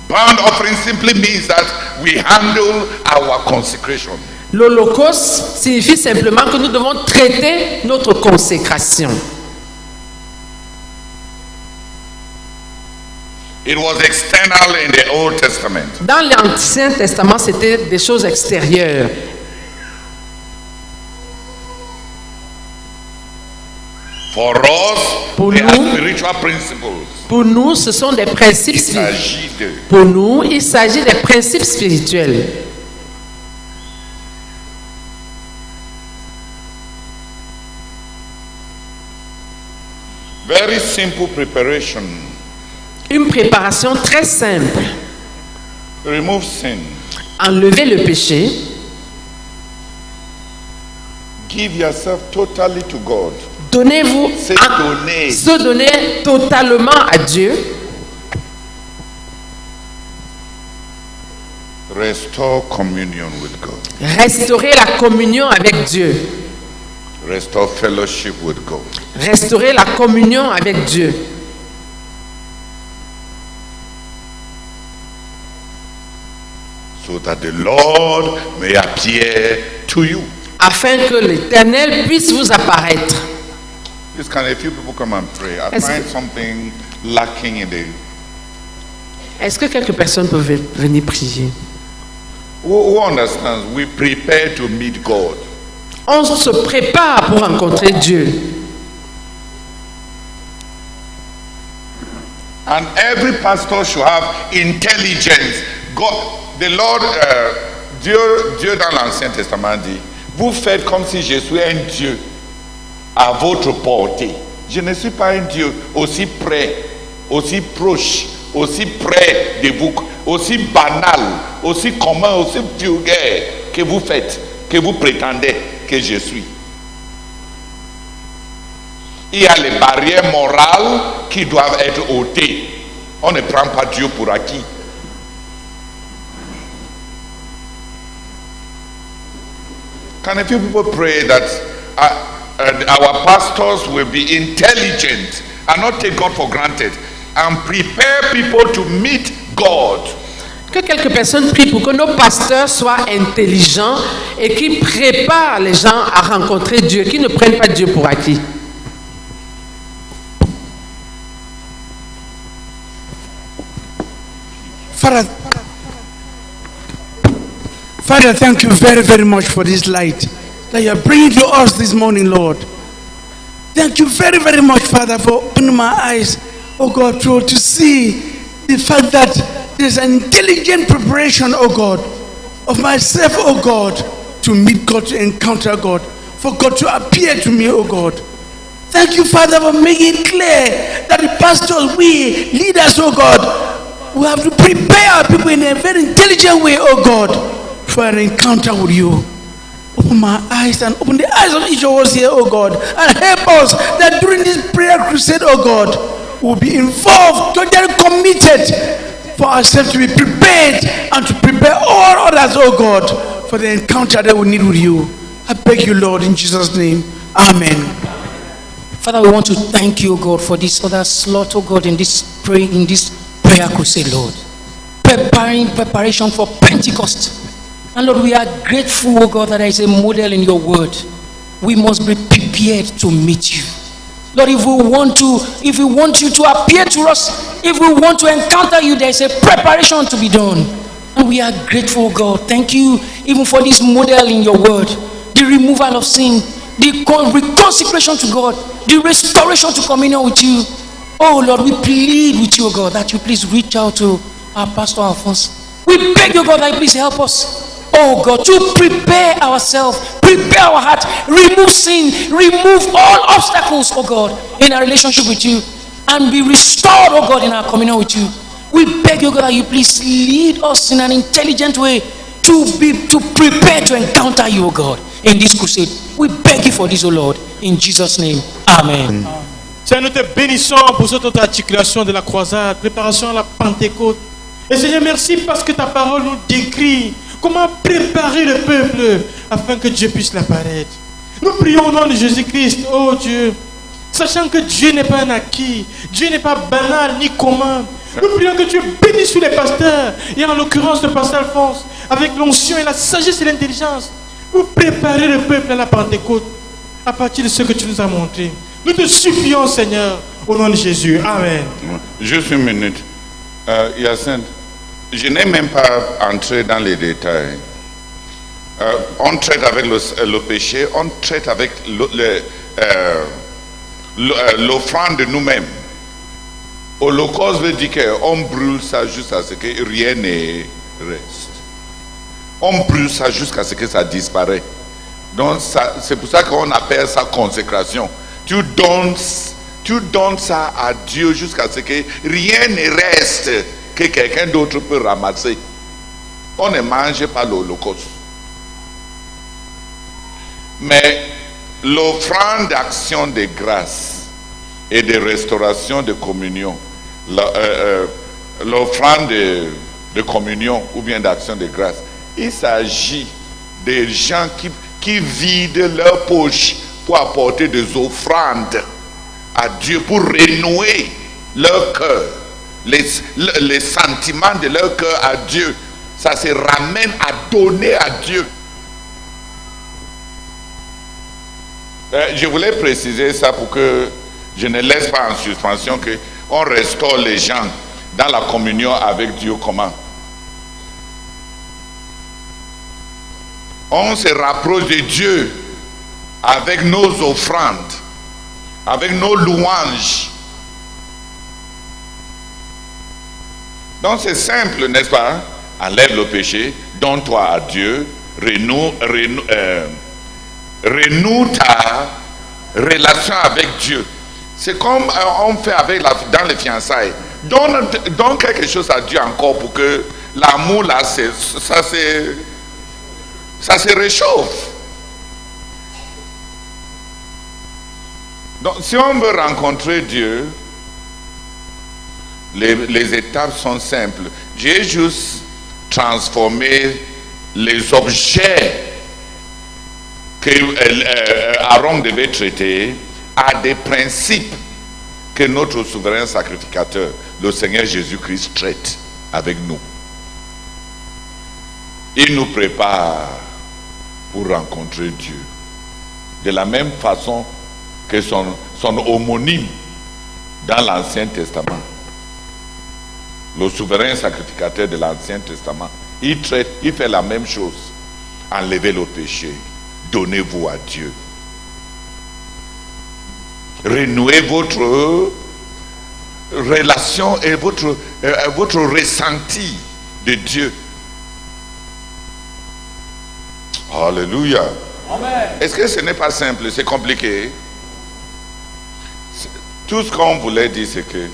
Speaker 1: Burnt offering simply means that we handle our consecration.
Speaker 2: L'Holocauste signifie simplement que nous devons traiter notre consécration.
Speaker 1: It was external in the Old Testament.
Speaker 2: Dans l'Ancien Testament, c'était des choses extérieures.
Speaker 1: For us,
Speaker 2: Pour
Speaker 1: they are
Speaker 2: nous-
Speaker 1: spiritual principles.
Speaker 2: Pour nous, ce sont des principes
Speaker 1: Il
Speaker 2: spirituels.
Speaker 1: s'agit de
Speaker 2: Pour nous, il s'agit des principes spirituels.
Speaker 1: very simple preparation.
Speaker 2: Une préparation très simple.
Speaker 1: Remove sin.
Speaker 2: Enlever le péché.
Speaker 1: Give yourself totally to God.
Speaker 2: Donnez-vous
Speaker 1: C'est
Speaker 2: à
Speaker 1: donner.
Speaker 2: se donner totalement à Dieu.
Speaker 1: Restore communion with God.
Speaker 2: Restaurer la communion avec Dieu.
Speaker 1: Restore fellowship with God.
Speaker 2: Restaurer la communion avec Dieu.
Speaker 1: So that the Lord may appear to you.
Speaker 2: Afin que l'Éternel puisse vous apparaître.
Speaker 1: Please, can a few people come and pray? I
Speaker 2: Est-ce
Speaker 1: find
Speaker 2: que-
Speaker 1: something lacking in the.
Speaker 2: Est-ce que quelques personnes peuvent venir prier?
Speaker 1: Who understands? We prepare to meet God.
Speaker 2: On se prépare pour rencontrer Dieu.
Speaker 1: And every pastor should have intelligence. God, the Lord, Dieu dans l'Ancien Testament dit, vous faites comme si je suis un Dieu à votre portée. Je ne suis pas un Dieu aussi près, aussi proche, aussi près de vous, aussi banal, aussi commun, aussi vulgaire que vous faites, que vous prétendez que je suis. Il y a les barrières morales qui doivent être ôtées. On ne prend pas Dieu pour acquis. Can a few people pray that our pastors will be intelligent and not take God for granted and prepare people to meet God?
Speaker 2: Que quelques personnes prient pour que nos pasteurs soient intelligents et qui préparent les gens à rencontrer Dieu, qui ne prennent pas Dieu pour acquis.
Speaker 6: Father, thank you very, very much for this light that you are bringing to us this morning, Lord. Thank you very, very much, Father, for opening my eyes, oh God, to see the fact that there's an intelligent preparation, oh God, of myself, oh God, to meet God, to encounter God, for God to appear to me, oh God. Thank you, Father, for making it clear that the pastors, we leaders, oh God, we have to prepare our people in a very intelligent way, oh God, for an encounter with you. Open my eyes and open the eyes of each of us here, oh God, and help us that during this prayer crusade, oh God, we'll be involved, totally committed for ourselves to be prepared and to prepare all others, oh God, for the encounter that we need with you. I beg you, Lord, in Jesus' name. Amen.
Speaker 7: Father, we want to thank you, God, for this other slot, oh God, in this prayer crusade, Lord. Preparation for Pentecost. And Lord, we are grateful, oh God, that there is a model in your word. We must be prepared to meet you. Lord, if we want you to appear to us, if we want to encounter you, there is a preparation to be done. And we are grateful, God. Thank you even for this model in your word. The removal of sin, the reconsecration to God, the restoration to communion with you. Oh Lord, we plead with you, God, that you please reach out to our Pastor Alphonse. We beg you, God, that you please help us, oh God, to prepare ourselves, prepare our heart, remove sin, remove all obstacles, oh God, in our relationship with you, and be restored, oh God, in our communion with you. We beg you, God, that you please lead us in an intelligent way to prepare to encounter you, oh God, in this crusade. We beg you for this, oh Lord, in Jesus' name. Amen.
Speaker 8: Seigneur, nous te bénissons pour cette autre articulation de la croisade, préparation à la Pentecôte. Et Seigneur, merci parce que ta parole nous décrit comment préparer le peuple afin que Dieu puisse l'apparaître. Nous prions au nom de Jésus-Christ, oh Dieu, sachant que Dieu n'est pas un acquis, Dieu n'est pas banal ni commun. Nous prions que Dieu bénisse tous les pasteurs, et en l'occurrence le pasteur Alphonse, avec l'onction et la sagesse et l'intelligence, pour préparer le peuple à la Pentecôte, à partir de ce que tu nous as montré. Nous te supplions, Seigneur, au nom de Jésus. Amen.
Speaker 1: Juste une minute. Yacine, je n'ai même pas entré dans les détails. On traite avec le péché, on traite avec l'offrande de nous-mêmes. Holocauste veut dire qu'on brûle ça jusqu'à ce que rien ne reste. On brûle ça jusqu'à ce que ça disparaît. Donc c'est pour ça qu'on appelle ça consécration. Tu donnes ça à Dieu jusqu'à ce que rien ne reste que quelqu'un d'autre peut ramasser. On ne mange pas l'holocauste. Mais l'offrande d'action de grâce et de restauration de communion, l'offrande de communion ou bien d'action de grâce, il s'agit des gens qui vident leur poche pour apporter des offrandes à Dieu, pour renouer leur cœur, les sentiments de leur cœur à Dieu. Ça se ramène à donner à Dieu. Je voulais préciser ça pour que je ne laisse pas en suspension qu'on restaure les gens dans la communion avec Dieu. Comment? On se rapproche de Dieu avec nos offrandes, avec nos louanges. Donc c'est simple, n'est-ce pas? Enlève le péché, donne-toi à Dieu, renoue ta relation avec Dieu. C'est comme on fait dans les fiançailles. Donne quelque chose à Dieu encore pour que l'amour là, ça se réchauffe. Donc si on veut rencontrer Dieu, les étapes sont simples. J'ai juste transformé les objets que Aaron devait traiter à des principes que notre souverain sacrificateur, le Seigneur Jésus-Christ, traite avec nous. Il nous prépare pour rencontrer Dieu. De la même façon que son homonyme dans l'Ancien Testament. Le souverain sacrificateur de l'Ancien Testament, il fait la même chose. Enlevez le péché, donnez-vous à Dieu. Renouez votre relation et votre ressenti de Dieu. Alléluia. Est-ce que ce n'est pas simple, c'est compliqué? Tout ce qu'on voulait dire, c'est que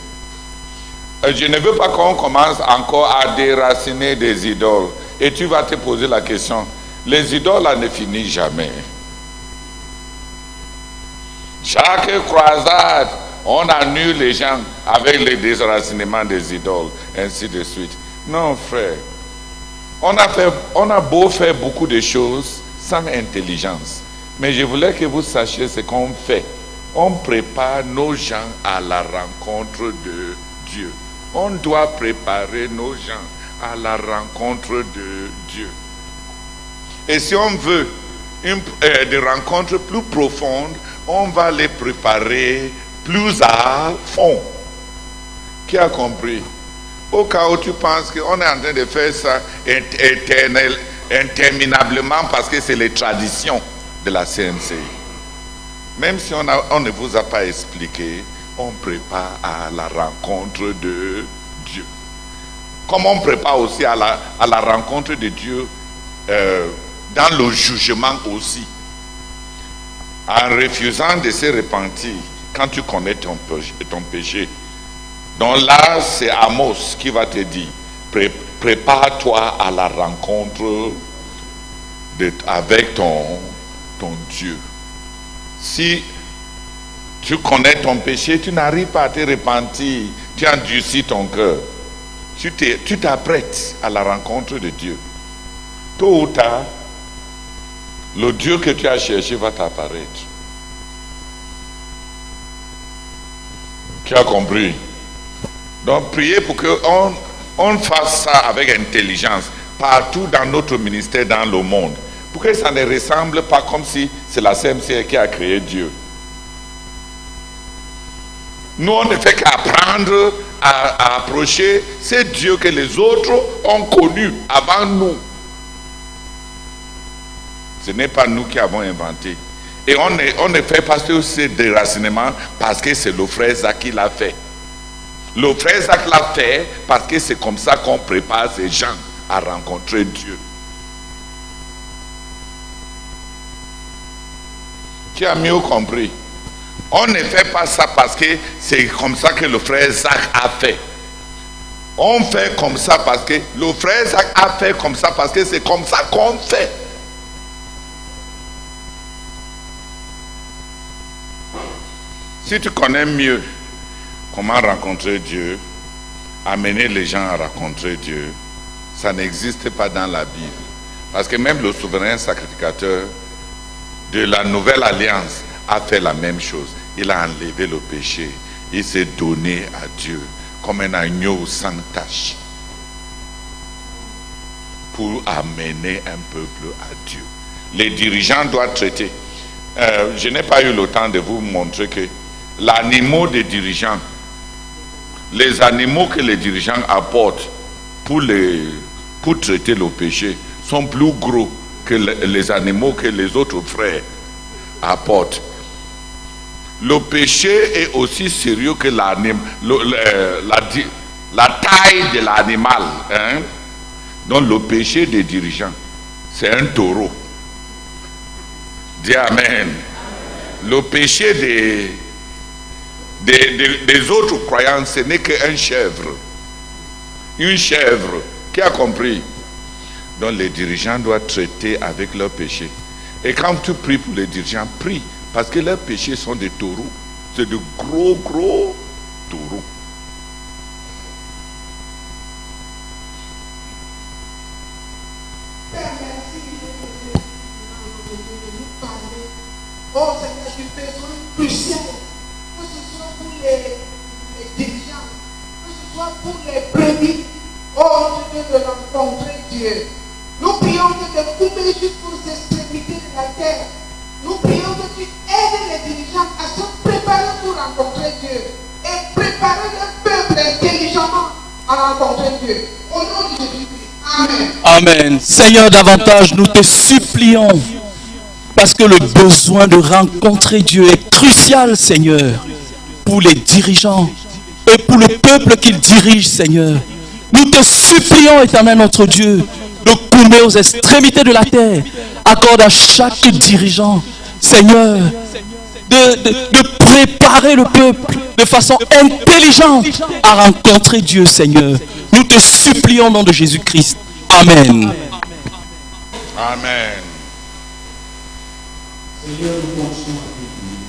Speaker 1: je ne veux pas qu'on commence encore à déraciner des idoles. Et tu vas te poser la question, les idoles là ne finissent jamais. Chaque croisade, on annule les gens avec le déracinement des idoles, ainsi de suite. Non, frère. On a beau faire beaucoup de choses sans intelligence. Mais je voulais que vous sachiez ce qu'on fait. On prépare nos gens à la rencontre de Dieu. On doit préparer nos gens à la rencontre de Dieu. Et si on veut des rencontres plus profondes, on va les préparer plus à fond. Qui a compris? Au cas où tu penses qu'on est en train de faire ça interminablement parce que c'est les traditions de la CNC. Même si on ne vous a pas expliqué, on prépare à la rencontre de Dieu. Comme on prépare aussi à la rencontre de Dieu dans le jugement aussi. En refusant de se repentir quand tu connais ton péché. Donc là, c'est Amos qui va te dire, prépare-toi à la rencontre avec ton Dieu. Si tu connais ton péché, tu n'arrives pas à te repentir, tu endurcis ton cœur. Tu t'apprêtes à la rencontre de Dieu. Tôt ou tard, le Dieu que tu as cherché va t'apparaître. Tu as compris? Donc priez pour qu'on fasse ça avec intelligence partout dans notre ministère, dans le monde. Pour que ça ne ressemble pas comme si c'est la CMC qui a créé Dieu. Nous, on ne fait qu'apprendre à approcher ces dieux que les autres ont connus avant nous. Ce n'est pas nous qui avons inventé. Et on ne fait pas ce déracinement parce que c'est le frère Zach qui l'a fait. Le frère Zach l'a fait parce que c'est comme ça qu'on prépare ces gens à rencontrer Dieu. Tu as mieux compris. On ne fait pas ça parce que c'est comme ça que le frère Zach a fait. On fait comme ça parce que le frère Zach a fait comme ça parce que c'est comme ça qu'on fait. Si tu connais mieux comment rencontrer Dieu, amener les gens à rencontrer Dieu, ça n'existe pas dans la Bible. Parce que même le souverain sacrificateur de la nouvelle alliance a fait la même chose. Il a enlevé le péché. Il s'est donné à Dieu comme un agneau sans tache pour amener un peuple à Dieu. Les dirigeants doivent traiter. Je n'ai pas eu le temps de vous montrer que l'animal des dirigeants, les animaux que les dirigeants apportent pour traiter le péché sont plus gros que les animaux que les autres frères apportent. Le péché est aussi sérieux que la taille de l'animal. Hein? Donc le péché des dirigeants, c'est un taureau. Dis Amen. Le péché des autres croyants, ce n'est qu'un chèvre. Une chèvre. Qui a compris? Donc les dirigeants doivent traiter avec leurs péchés. Et quand tu pries pour les dirigeants, prie. Parce que leurs péchés sont des taureaux. C'est de gros taureaux.
Speaker 9: Père, merci de nous parler. Oh Seigneur, tu fais son crucial. Que ce soit pour les dirigeants, que ce soit pour les brebis. Oh Dieu, de rencontrer Dieu. Nous prions que de couper jusqu'aux extrémités de la terre. Nous prions que tu aides les dirigeants à se préparer pour rencontrer Dieu et préparer le peuple intelligemment à rencontrer Dieu. Au nom de Jésus-Christ. Amen.
Speaker 10: Amen. Seigneur, davantage nous te supplions parce que le besoin de rencontrer Dieu est crucial, Seigneur, pour les dirigeants et pour le peuple qu'ils dirigent, Seigneur. Nous te supplions, Éternel notre Dieu, de couler aux extrémités de la terre. Accorde à chaque dirigeant, Seigneur, de préparer le peuple de façon intelligente à rencontrer Dieu, Seigneur. Nous te supplions au nom de Jésus-Christ. Amen.
Speaker 1: Amen.
Speaker 5: Seigneur, nous continuons à te bénir.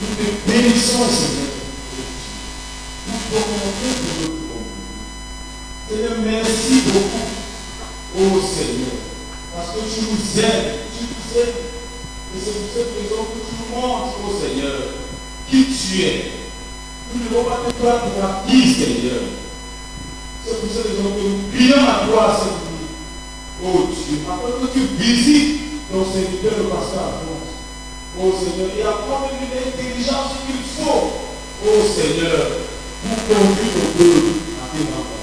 Speaker 5: Nous te bénissons, Seigneur. Nous t'honorons pour notre homme. Seigneur, merci beaucoup, oh Seigneur, parce que tu nous aimes, et c'est pour cette raison que tu nous montres, oh Seigneur, qui tu es. Nous ne devons pas te faire pour la vie, Seigneur. C'est pour cette raison que nous prions à toi, Seigneur. Oh Dieu, afin que tu visites nos serviteurs, le pasteur Alphonse. Oh Seigneur, et apporte-lui l'intelligence qu'il faut, oh Seigneur, pour conduire nos peuple à tes rencontres.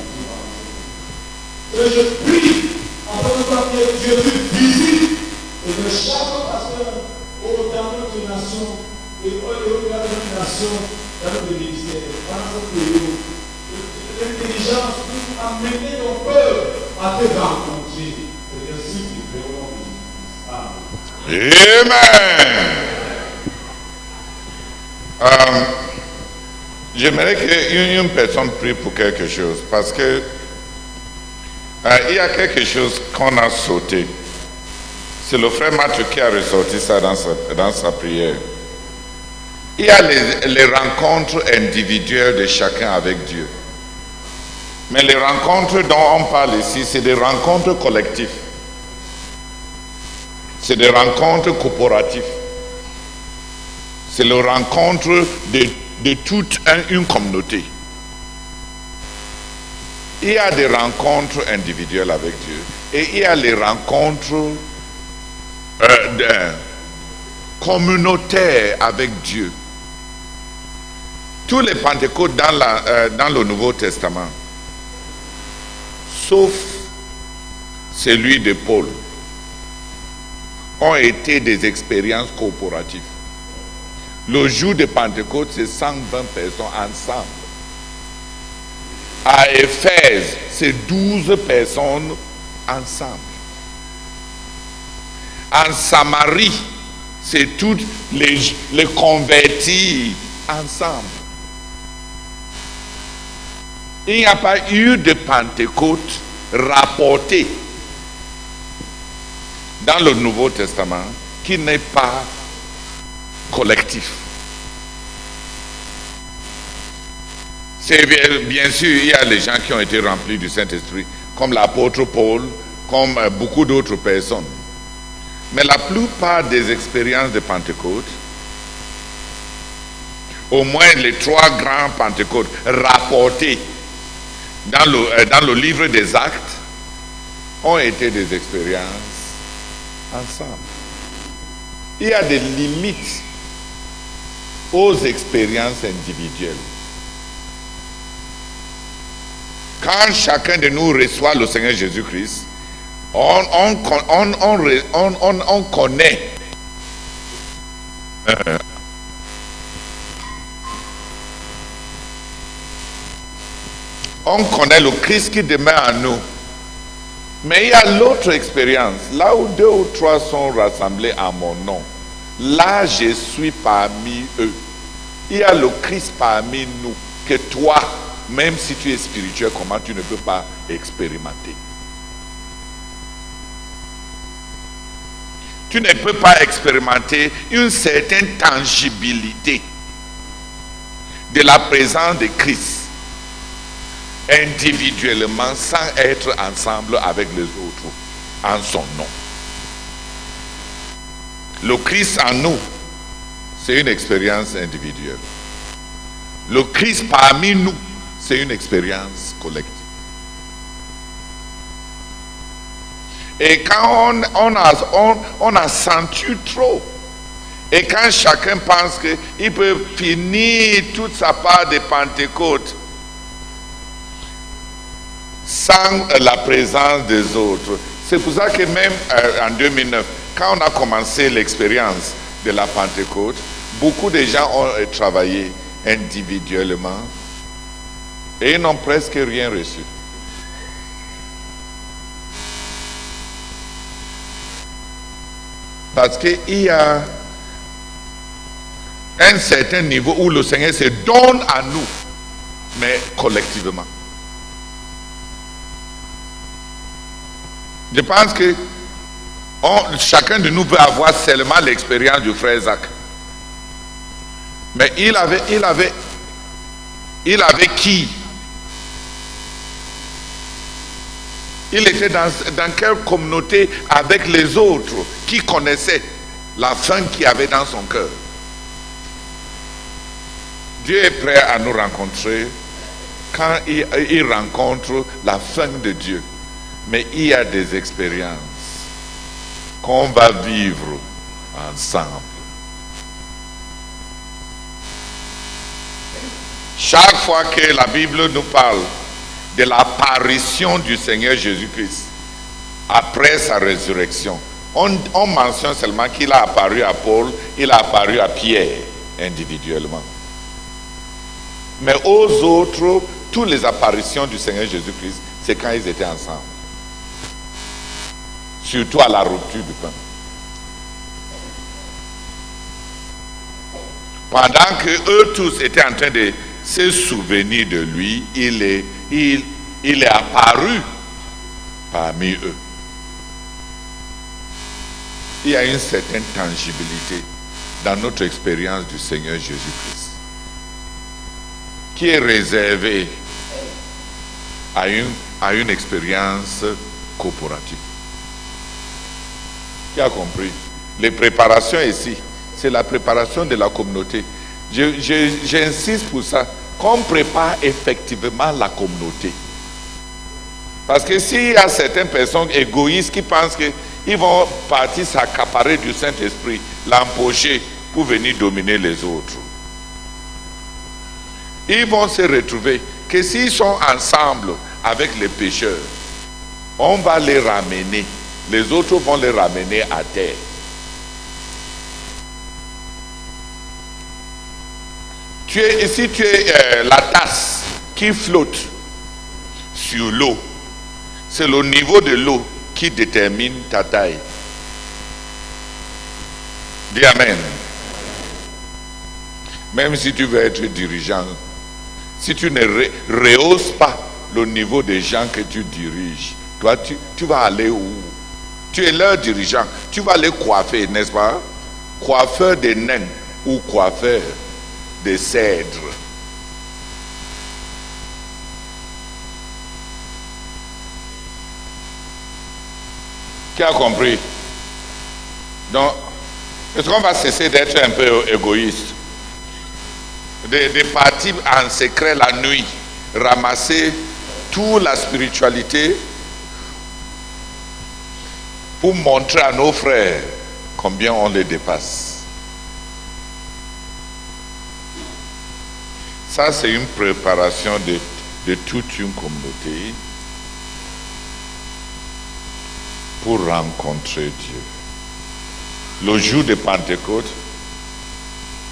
Speaker 5: Et je prie, afin que Dieu te visite, et que chaque pasteur, dans notre nation, et au-delà de notre nation, dans notre ministère, dans cette période, l'intelligence pour amener nos peuple à te rencontrer. C'est ainsi que nous prions.
Speaker 1: Amen. J'aimerais qu'une personne prie pour quelque chose, parce que il y a quelque chose qu'on a sauté. C'est le frère Mathieu qui a ressorti ça dans sa prière. Il y a les rencontres individuelles de chacun avec Dieu. Mais les rencontres dont on parle ici, c'est des rencontres collectives. C'est des rencontres corporatives. C'est la rencontre de toute une communauté. Il y a des rencontres individuelles avec Dieu. Et il y a les rencontres communautaires avec Dieu. Tous les Pentecôtes dans le Nouveau Testament, sauf celui de Paul, ont été des expériences corporatives. Le jour de Pentecôte, c'est 120 personnes ensemble. À Éphèse, c'est 12 personnes ensemble. En Samarie, c'est tous les convertis ensemble. Il n'y a pas eu de Pentecôte rapporté dans le Nouveau Testament qui n'est pas collectif. C'est bien sûr, il y a les gens qui ont été remplis du Saint-Esprit, comme l'apôtre Paul, comme beaucoup d'autres personnes. Mais la plupart des expériences de Pentecôte, au moins les 3 grands Pentecôtes rapportés dans le livre des Actes, ont été des expériences ensemble. Il y a des limites aux expériences individuelles. Quand chacun de nous reçoit le Seigneur Jésus-Christ, on connaît on connaît le Christ qui demeure en nous. Mais il y a l'autre expérience, là où 2 ou 3 sont rassemblés à mon nom, là je suis parmi eux. Il y a le Christ parmi nous, que toi, même si tu es spirituel, comment tu ne peux pas expérimenter. Tu ne peux pas expérimenter une certaine tangibilité de la présence de Christ individuellement sans être ensemble avec les autres en son nom. Le Christ en nous, c'est une expérience individuelle. Le Christ parmi nous, c'est une expérience collective. Et quand on accentue trop, et quand chacun pense qu'il peut finir toute sa part de Pentecôte sans la présence des autres. C'est pour ça que même en 2009, quand on a commencé l'expérience de la Pentecôte, beaucoup de gens ont travaillé individuellement et ils n'ont presque rien reçu. Parce qu'il y a un certain niveau où le Seigneur se donne à nous, mais collectivement. Je pense que chacun de nous veut avoir seulement l'expérience du frère Zach. Mais il avait qui? Il était dans quelle communauté avec les autres qui connaissaient la faim qu'il avait dans son cœur. Dieu est prêt à nous rencontrer quand il rencontre la faim de Dieu. Mais il y a des expériences qu'on va vivre ensemble. Chaque fois que la Bible nous parle de l'apparition du Seigneur Jésus-Christ après sa résurrection, on mentionne seulement qu'il a apparu à Paul, il a apparu à Pierre individuellement. Mais aux autres, toutes les apparitions du Seigneur Jésus-Christ, c'est quand ils étaient ensemble. Surtout à la rupture du pain. Pendant que eux tous étaient en train de se souvenir de lui, il est apparu parmi eux. Il y a une certaine tangibilité dans notre expérience du Seigneur Jésus-Christ qui est réservée à une expérience corporative. Qui a compris? Les préparations ici, c'est la préparation de la communauté. J'insiste pour ça, qu'on prépare effectivement la communauté. Parce que s'il y a certaines personnes égoïstes qui pensent qu'ils vont partir s'accaparer du Saint-Esprit, l'empocher pour venir dominer les autres, ils vont se retrouver que s'ils sont ensemble avec les pécheurs, on va les ramener. Les autres vont les ramener à terre. Si tu es la tasse qui flotte sur l'eau, c'est le niveau de l'eau qui détermine ta taille. Dis Amen. Même si tu veux être dirigeant, si tu ne rehausses pas le niveau des gens que tu diriges, toi tu vas aller où? Tu es leur dirigeant, tu vas les coiffer, n'est-ce pas? Coiffeur des nains ou coiffeur des cèdres. Qui a compris? Donc, est-ce qu'on va cesser d'être un peu égoïste? De partir en secret la nuit, ramasser toute la spiritualité pour montrer à nos frères combien on les dépasse. Ça, c'est une préparation de toute une communauté pour rencontrer Dieu. Le jour de Pentecôte,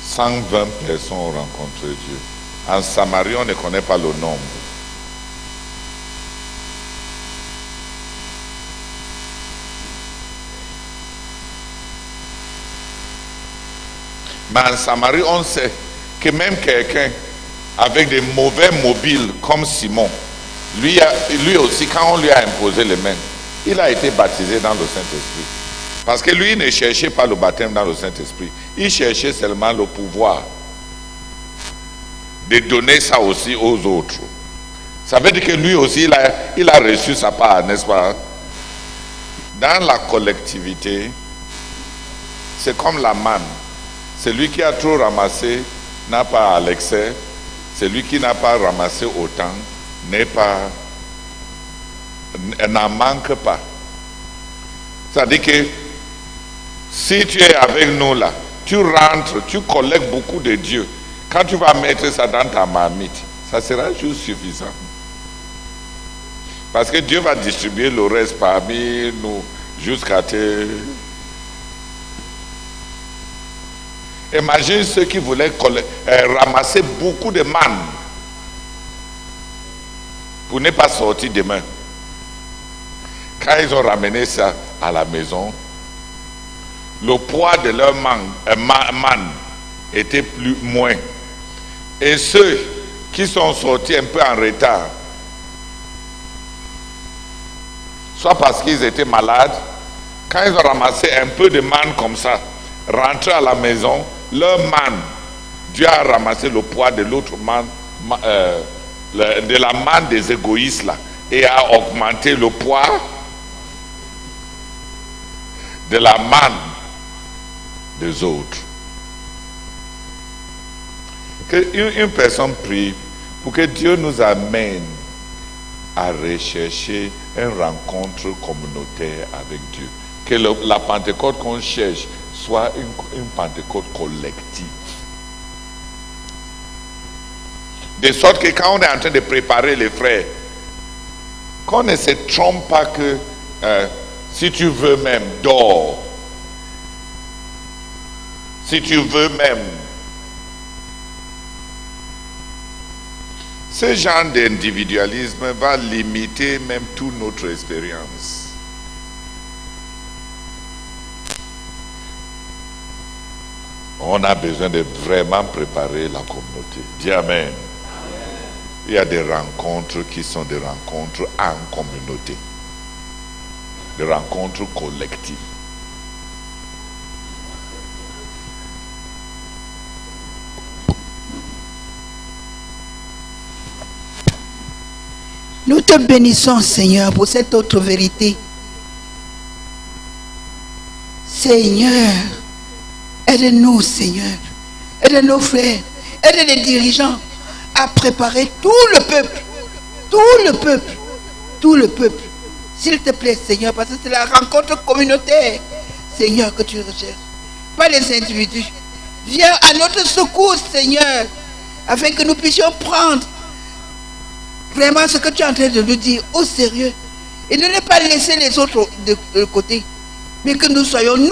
Speaker 1: 120 personnes ont rencontré Dieu. En Samarie, on ne connaît pas le nombre. Mais en Samarie, on sait que même quelqu'un avec des mauvais mobiles comme Simon, lui aussi, quand on lui a imposé les mains, il a été baptisé dans le Saint-Esprit. Parce que lui ne cherchait pas le baptême dans le Saint-Esprit. Il cherchait seulement le pouvoir de donner ça aussi aux autres. Ça veut dire que lui aussi, il a reçu sa part, n'est-ce pas? Dans la collectivité, c'est comme la manne. Celui qui a trop ramassé n'a pas à l'excès. Celui qui n'a pas ramassé autant n'en manque pas. C'est-à-dire que si tu es avec nous là, tu rentres, tu collectes beaucoup de Dieu. Quand tu vas mettre ça dans ta marmite, ça sera juste suffisant. Parce que Dieu va distribuer le reste parmi nous jusqu'à te... Imagine ceux qui voulaient ramasser beaucoup de manne pour ne pas sortir demain. Quand ils ont ramené ça à la maison, le poids de leur manne étaient moins. Et ceux qui sont sortis un peu en retard, soit parce qu'ils étaient malades, quand ils ont ramassé un peu de manne comme ça, rentrés à la maison, leur manne, Dieu a ramassé le poids de l'autre manne, de la manne des égoïstes là, et a augmenté le poids de la manne des autres. Une personne prie pour que Dieu nous amène à rechercher une rencontre communautaire avec Dieu. Que la Pentecôte qu'on cherche soit une Pentecôte collective. De sorte que quand on est en train de préparer les frères, qu'on ne se trompe pas que si tu veux même, dors. Si tu veux même. Ce genre d'individualisme va limiter même toute notre expérience. On a besoin de vraiment préparer la communauté. Dis Amen. Il y a des rencontres qui sont des rencontres en communauté. Des rencontres collectives.
Speaker 11: Nous te bénissons, Seigneur, pour cette autre vérité. Seigneur, aide-nous, Seigneur. Aide nos frères, aide les dirigeants à préparer tout le peuple. Tout le peuple. Tout le peuple. S'il te plaît, Seigneur, parce que c'est la rencontre communautaire, Seigneur, que tu recherches. Pas les individus. Viens à notre secours, Seigneur, afin que nous puissions prendre vraiment ce que tu es en train de nous dire au sérieux. Et ne pas laisser les autres de côté. Mais que nous soyons, nous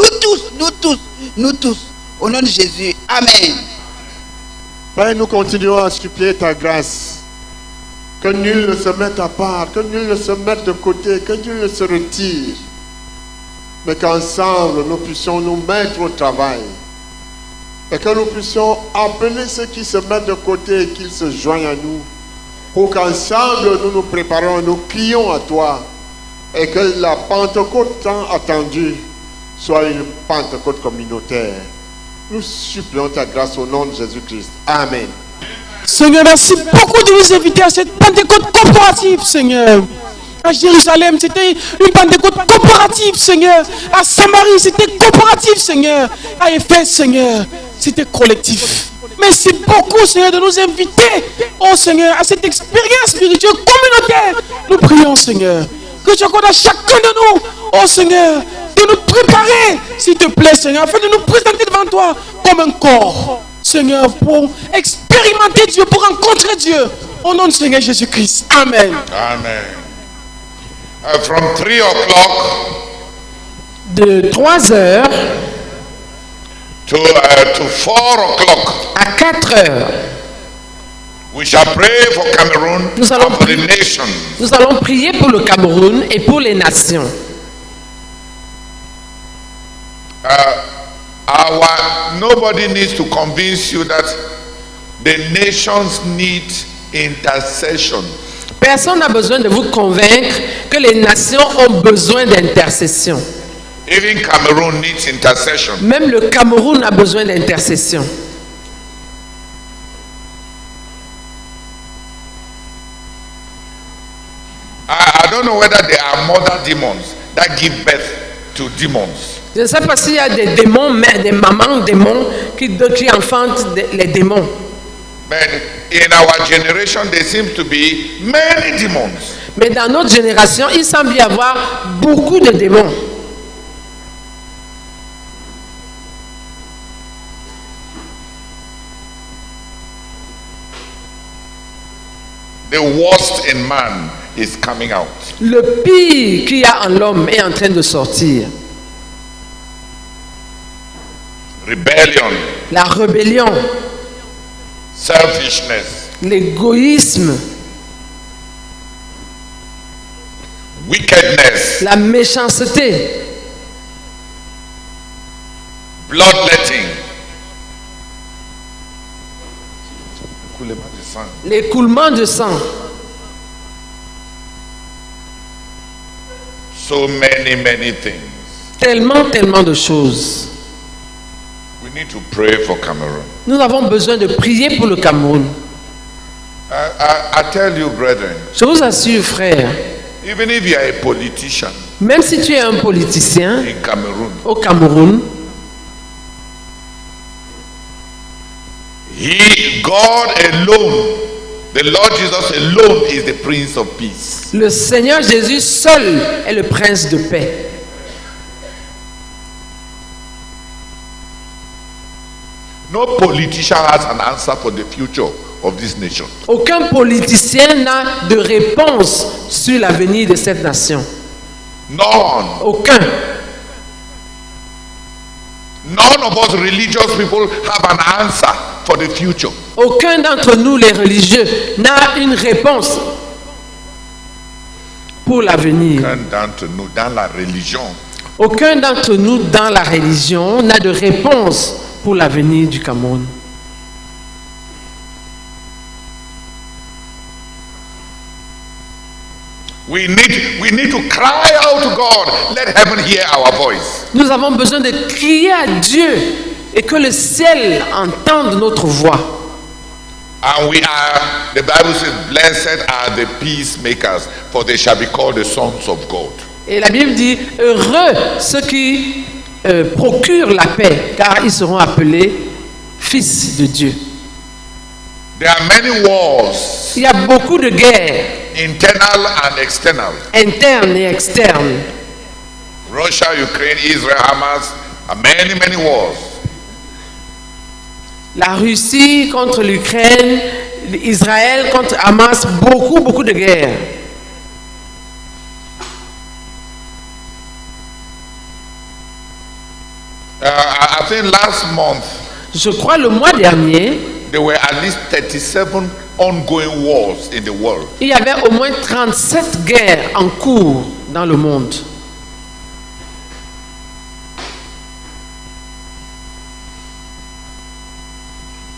Speaker 11: tous, au nom de Jésus. Amen.
Speaker 12: Père, nous continuons à supplier ta grâce. Que nul ne se mette à part, que nul ne se mette de côté, que nul ne se retire. Mais qu'ensemble, nous puissions nous mettre au travail. Et que nous puissions appeler ceux qui se mettent de côté et qu'ils se joignent à nous. Pour qu'ensemble, nous nous préparons, nous crions à toi. Et que la Pentecôte tant attendue soit une Pentecôte communautaire. Nous supplions ta grâce au nom de Jésus-Christ. Amen.
Speaker 8: Seigneur, merci beaucoup de nous inviter à cette Pentecôte corporative, Seigneur. À Jérusalem, c'était une Pentecôte corporative, Seigneur. À Samarie, c'était corporatif, Seigneur. À Éphèse, Seigneur, c'était collectif. Merci beaucoup, Seigneur, de nous inviter, oh Seigneur, à cette expérience spirituelle communautaire. Nous prions, Seigneur, que tu accordes à chacun de nous, oh Seigneur, de nous préparer, s'il te plaît, Seigneur, afin de nous présenter devant toi comme un corps, Seigneur, pour expérimenter Dieu, pour rencontrer Dieu, au nom du Seigneur Jésus-Christ. Amen.
Speaker 1: Amen. From 3 o'clock
Speaker 2: de 3 heures
Speaker 1: to 4 o'clock,
Speaker 2: à 4 heures,
Speaker 1: we shall pray for Cameroon and for the nations.
Speaker 2: Nous allons prier pour le Cameroun et pour les nations.
Speaker 1: Nobody needs to convince you that the nations need intercession.
Speaker 2: Personne n'a besoin de vous convaincre que les nations ont besoin d'intercession.
Speaker 1: Even Cameroon needs intercession.
Speaker 2: Même le Cameroun a besoin d'intercession.
Speaker 1: I don't know whether there are mother demons that give birth to demons.
Speaker 2: Je ne sais pas s'il y a des démons, des mamans démons qui enfantent les démons.
Speaker 1: But in our generation, there seems to be many demons.
Speaker 2: Mais dans notre génération, il semble y avoir beaucoup de démons.
Speaker 1: The worst in man is coming out.
Speaker 2: Le pire qu'il y a en l'homme est en train de sortir.
Speaker 1: Rebellion.
Speaker 2: La rébellion.
Speaker 1: Selfishness.
Speaker 2: L'égoïsme.
Speaker 1: Wickedness.
Speaker 2: La méchanceté.
Speaker 1: Bloodletting. sang.
Speaker 2: l'écoulement de sang.
Speaker 1: So many things.
Speaker 2: Tellement de choses.
Speaker 1: We need to pray for Cameroon.
Speaker 2: Nous avons besoin de prier pour le Cameroun.
Speaker 1: I tell you, brethren,
Speaker 2: Je vous assure, frère,
Speaker 1: even if you are a politician
Speaker 2: même si tu es un politicien
Speaker 1: in Cameroon,
Speaker 2: au Cameroun,
Speaker 1: God alone, the Lord Jesus alone is the Prince of Peace.
Speaker 2: le Seigneur Jésus seul est le prince de paix.
Speaker 1: No politician has an answer for the future of this nation.
Speaker 2: Aucun politicien n'a de réponse sur l'avenir de cette nation.
Speaker 1: None.
Speaker 2: Aucun.
Speaker 1: None of us religious people have an answer for the future.
Speaker 2: Aucun d'entre nous, les religieux, n'a une réponse pour l'avenir.
Speaker 1: Aucun d'entre nous dans la religion
Speaker 2: Aucun d'entre nous dans la religion n'a de réponse pour l'avenir du Cameroun.
Speaker 1: We need to cry out to God. Let heaven hear our voice.
Speaker 2: Nous avons besoin de crier à Dieu et que le ciel entende notre voix.
Speaker 1: And the Bible says, blessed are the peacemakers, for they shall be called the sons of God.
Speaker 2: Et la Bible dit, heureux ceux qui procurent la paix, car ils seront appelés fils de Dieu.
Speaker 1: There are many wars,
Speaker 2: Il y a beaucoup de guerres,
Speaker 1: internal and external.
Speaker 2: internes et externes.
Speaker 1: Russia, Ukraine, Israel, Hamas, and many wars.
Speaker 2: La Russie contre l'Ukraine, Israël contre Hamas, beaucoup de guerres.
Speaker 1: I think last month
Speaker 2: Je crois le mois dernier,
Speaker 1: there were at least 37 ongoing wars in the world.
Speaker 2: il y avait au moins 37 guerres en cours dans le monde.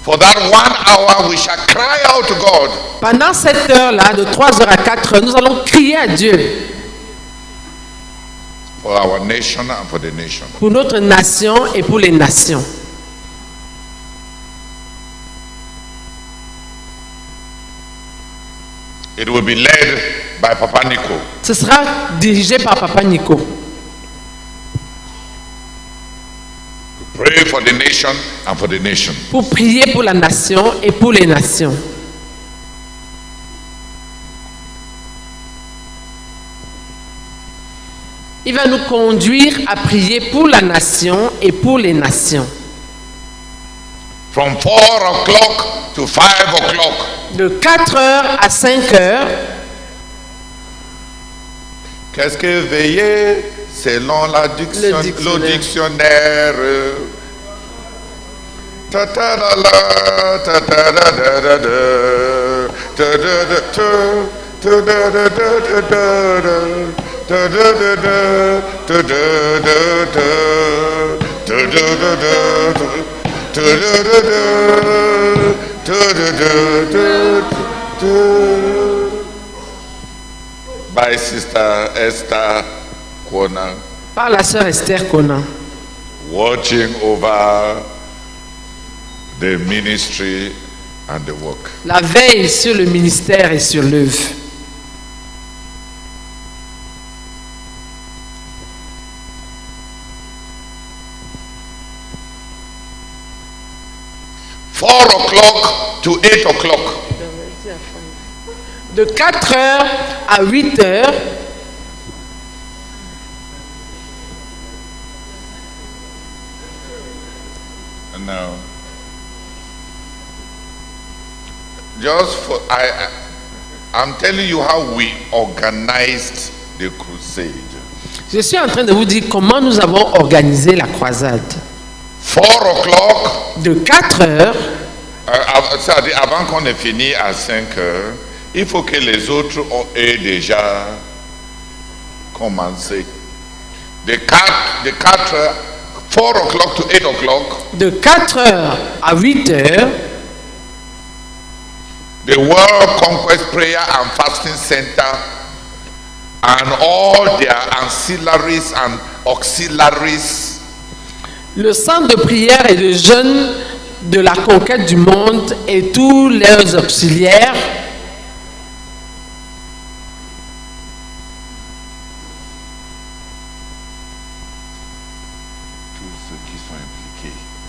Speaker 1: For that 1 hour we shall cry out to God.
Speaker 2: Pendant cette heure-là, de 3h à 4h, nous allons crier à Dieu
Speaker 1: For our nation and for the nation.
Speaker 2: pour notre nation et pour les nations.
Speaker 1: It will be led by Papa Nico.
Speaker 2: Ce sera dirigé par Papa Nico.
Speaker 1: Pray for the nation and for the nation.
Speaker 2: Pour prier pour la nation et pour les nations. Il va nous conduire à prier pour la nation et pour les nations.
Speaker 1: From 4 o'clock to 5 o'clock.
Speaker 2: De 4h à 5h.
Speaker 1: Qu'est-ce que veiller selon le dictionnaire? By Sister Esther Kona.
Speaker 2: Par la sœur Esther Kona.
Speaker 1: Watching over the ministry and the work.
Speaker 2: La veille sur le ministère et sur l'œuvre.
Speaker 1: To 8 o'clock.
Speaker 2: De 4h à 8h.
Speaker 1: No. Just for I'm telling you how we organized the crusade.
Speaker 2: Je suis en train de vous dire comment nous avons organisé la croisade.
Speaker 1: 4 o'clock.
Speaker 2: De 4h.
Speaker 1: C'est-à-dire avant qu'on ait fini à 5 heures, il faut que les autres aient déjà commencé. De 4 heures, 4 o'clock to 8 o'clock.
Speaker 2: De 4h à 8h.
Speaker 1: the World Conquest Prayer and Fasting Center and all their ancillaries and auxiliaries.
Speaker 2: Le centre de prière et de jeûne de la conquête du monde et tous leurs auxiliaires.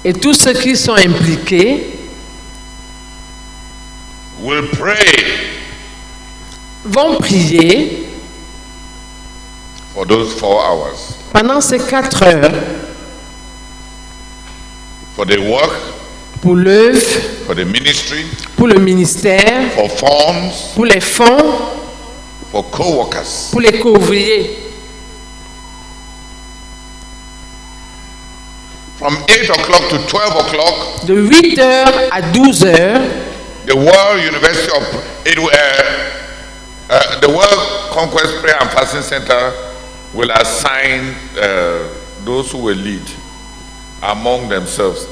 Speaker 2: Et tous ceux qui sont impliqués
Speaker 1: will pray
Speaker 2: vont prier
Speaker 1: for those 4 hours
Speaker 2: pendant ces 4 heures
Speaker 1: for the work,
Speaker 2: pour l'œuvre,
Speaker 1: for the ministry,
Speaker 2: pour le ministère,
Speaker 1: for funds,
Speaker 2: pour les fonds,
Speaker 1: for co-workers.
Speaker 2: pour les co-ouvriers.
Speaker 1: From 8 o'clock to 12 o'clock,
Speaker 2: De 8 heures à 12 heures,
Speaker 1: the World University of the World Conquest Prayer and Fasting Center will assign those who will lead among themselves.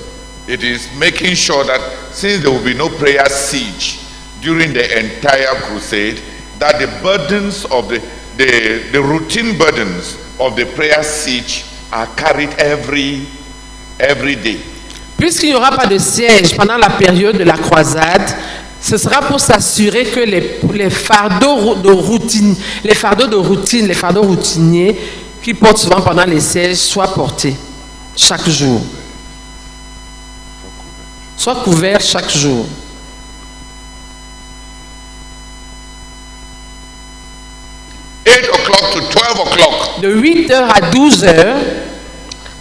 Speaker 1: It is making sure that since there will be no prayer siege during the entire crusade, that the burdens of the routine burdens of the prayer siege are carried every day.
Speaker 2: puisqu'il n'y aura pas de siège pendant la période de la croisade, ce sera pour s'assurer que les fardeaux de routine, les fardeaux routiniers qui portent souvent pendant les sièges soient portés chaque jour. Soient couverts chaque jour. De 8 heures à 12 heures,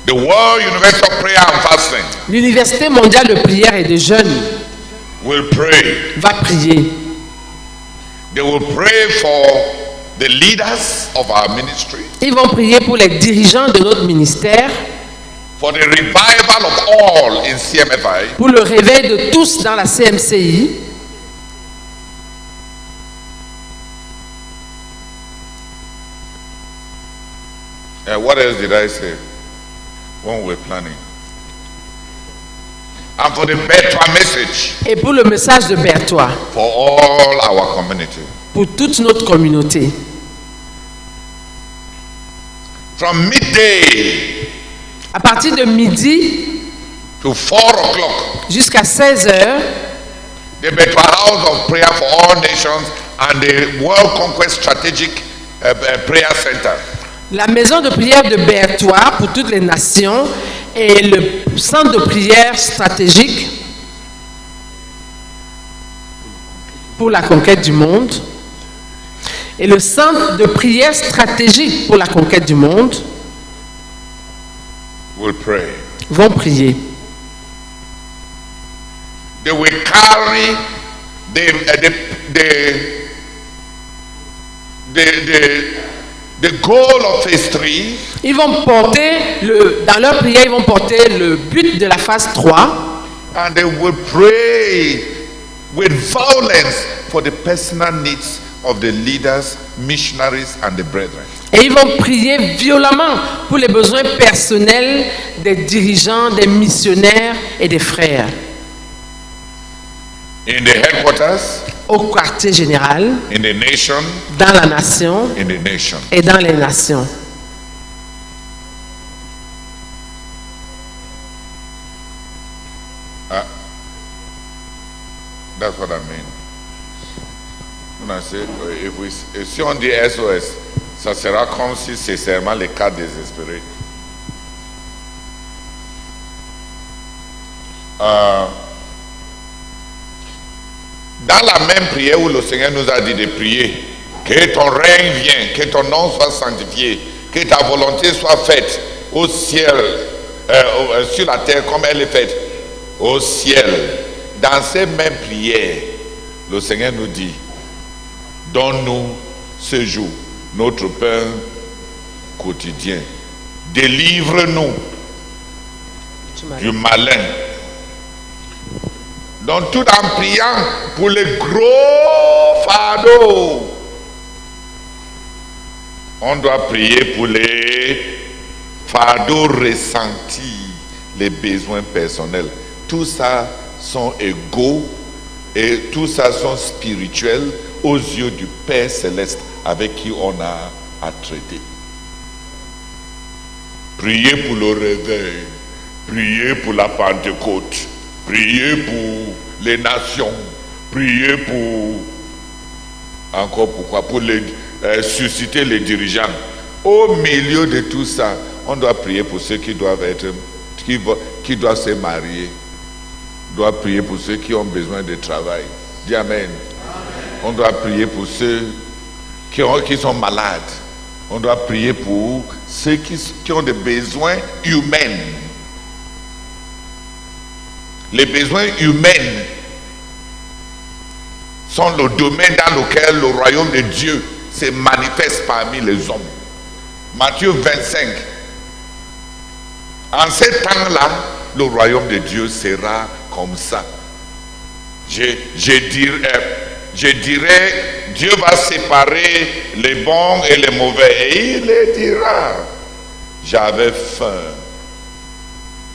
Speaker 1: the World University of Prayer and Fasting
Speaker 2: l'Université mondiale de prière et de jeûne
Speaker 1: will pray.
Speaker 2: va prier.
Speaker 1: They will pray for the leaders of our ministry,
Speaker 2: Ils vont prier pour les dirigeants de notre ministère,
Speaker 1: for the revival of all in CMFI,
Speaker 2: pour le réveil de tous dans la CMCI.
Speaker 1: What else did I say when we were planning? And for the better message
Speaker 2: Et pour le message de Berthois,
Speaker 1: for all our community.
Speaker 2: pour toute notre communauté.
Speaker 1: From midday
Speaker 2: À partir de midi
Speaker 1: to 4 o'clock,
Speaker 2: jusqu'à 16 heures,
Speaker 1: the Better House of Prayer for All Nations and the World Conquest Strategic Prayer Center
Speaker 2: la maison de prière de Berthois pour toutes les nations et le centre de prière stratégique pour la conquête du monde et le centre de prière stratégique pour la conquête du monde
Speaker 1: will pray.
Speaker 2: vont prier.
Speaker 1: They will carry the goal of phase 3.
Speaker 2: Ils vont porter, dans leur prière, ils vont porter le but de la phase 3.
Speaker 1: And they will pray with violence for the personal needs of the leaders, missionaries, and the brethren.
Speaker 2: Et ils vont prier violemment pour les besoins personnels des dirigeants, des missionnaires et des frères.
Speaker 1: In the headquarters,
Speaker 2: au quartier général,
Speaker 1: in the nation,
Speaker 2: dans la nation
Speaker 1: in the nation.
Speaker 2: et dans les nations.
Speaker 1: That's what I mean. When I say, si on dit SOS, ça sera comme si c'est seulement les cas désespérés. Dans la même prière où le Seigneur nous a dit de prier, que ton règne vienne, que ton nom soit sanctifié, que ta volonté soit faite au ciel, sur la terre comme elle est faite au ciel. Dans ces mêmes prières, le Seigneur nous dit, donne-nous ce jour notre pain quotidien. Délivre-nous du malin. Donc tout en priant pour les gros fardeaux, on doit prier pour les fardeaux ressentis, les besoins personnels. Tout ça sont égaux Et tout ça sont spirituels aux yeux du Père Céleste avec qui on a à traiter. Priez pour le réveil, priez pour la Pentecôte, priez pour les nations, priez pour... Encore pourquoi? Pour susciter les dirigeants. Au milieu de tout ça, on doit prier pour ceux qui doivent qui doivent se marier. On doit prier pour ceux qui ont besoin de travail. Dis Amen. On doit prier pour ceux qui sont malades. On doit prier pour ceux qui ont des besoins humains. Les besoins humains sont le domaine dans lequel le royaume de Dieu se manifeste parmi les hommes. Matthieu 25. En ce temps-là, le royaume de Dieu sera comme ça. Je dirais, Dieu va séparer les bons et les mauvais. Et il les dira, j'avais faim,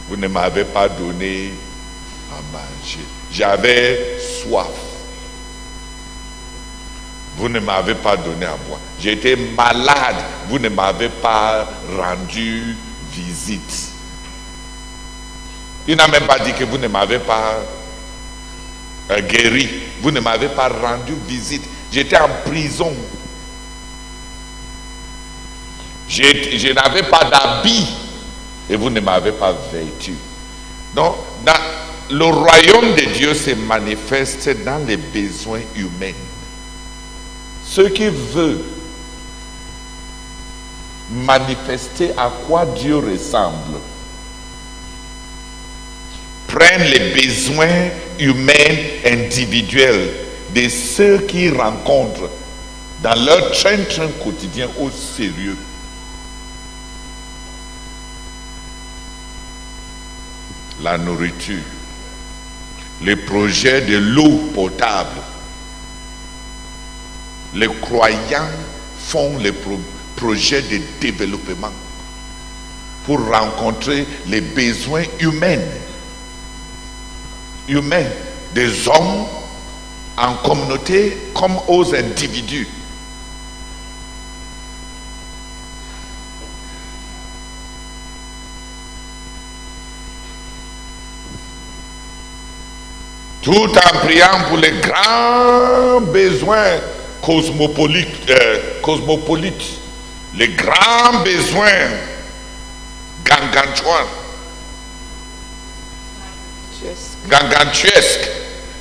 Speaker 1: vous ne m'avez pas donné à manger. J'avais soif, vous ne m'avez pas donné à boire. J'étais malade, vous ne m'avez pas rendu visite. Il n'a même pas dit que vous ne m'avez pas guéri, vous ne m'avez pas rendu visite. J'étais en prison. Je n'avais pas d'habit et vous ne m'avez pas vêtu. Donc, le royaume de Dieu se manifeste dans les besoins humains. Ceux qui veulent manifester à quoi Dieu ressemble prennent les besoins humains individuels de ceux qui rencontrent dans leur train-train quotidien au sérieux. La nourriture, les projets de l'eau potable. Les croyants font les projets de développement pour rencontrer les besoins humains. Humains, des hommes en communauté comme aux individus. Tout en priant pour les grands besoins cosmopolites, les grands besoins gargantuesques,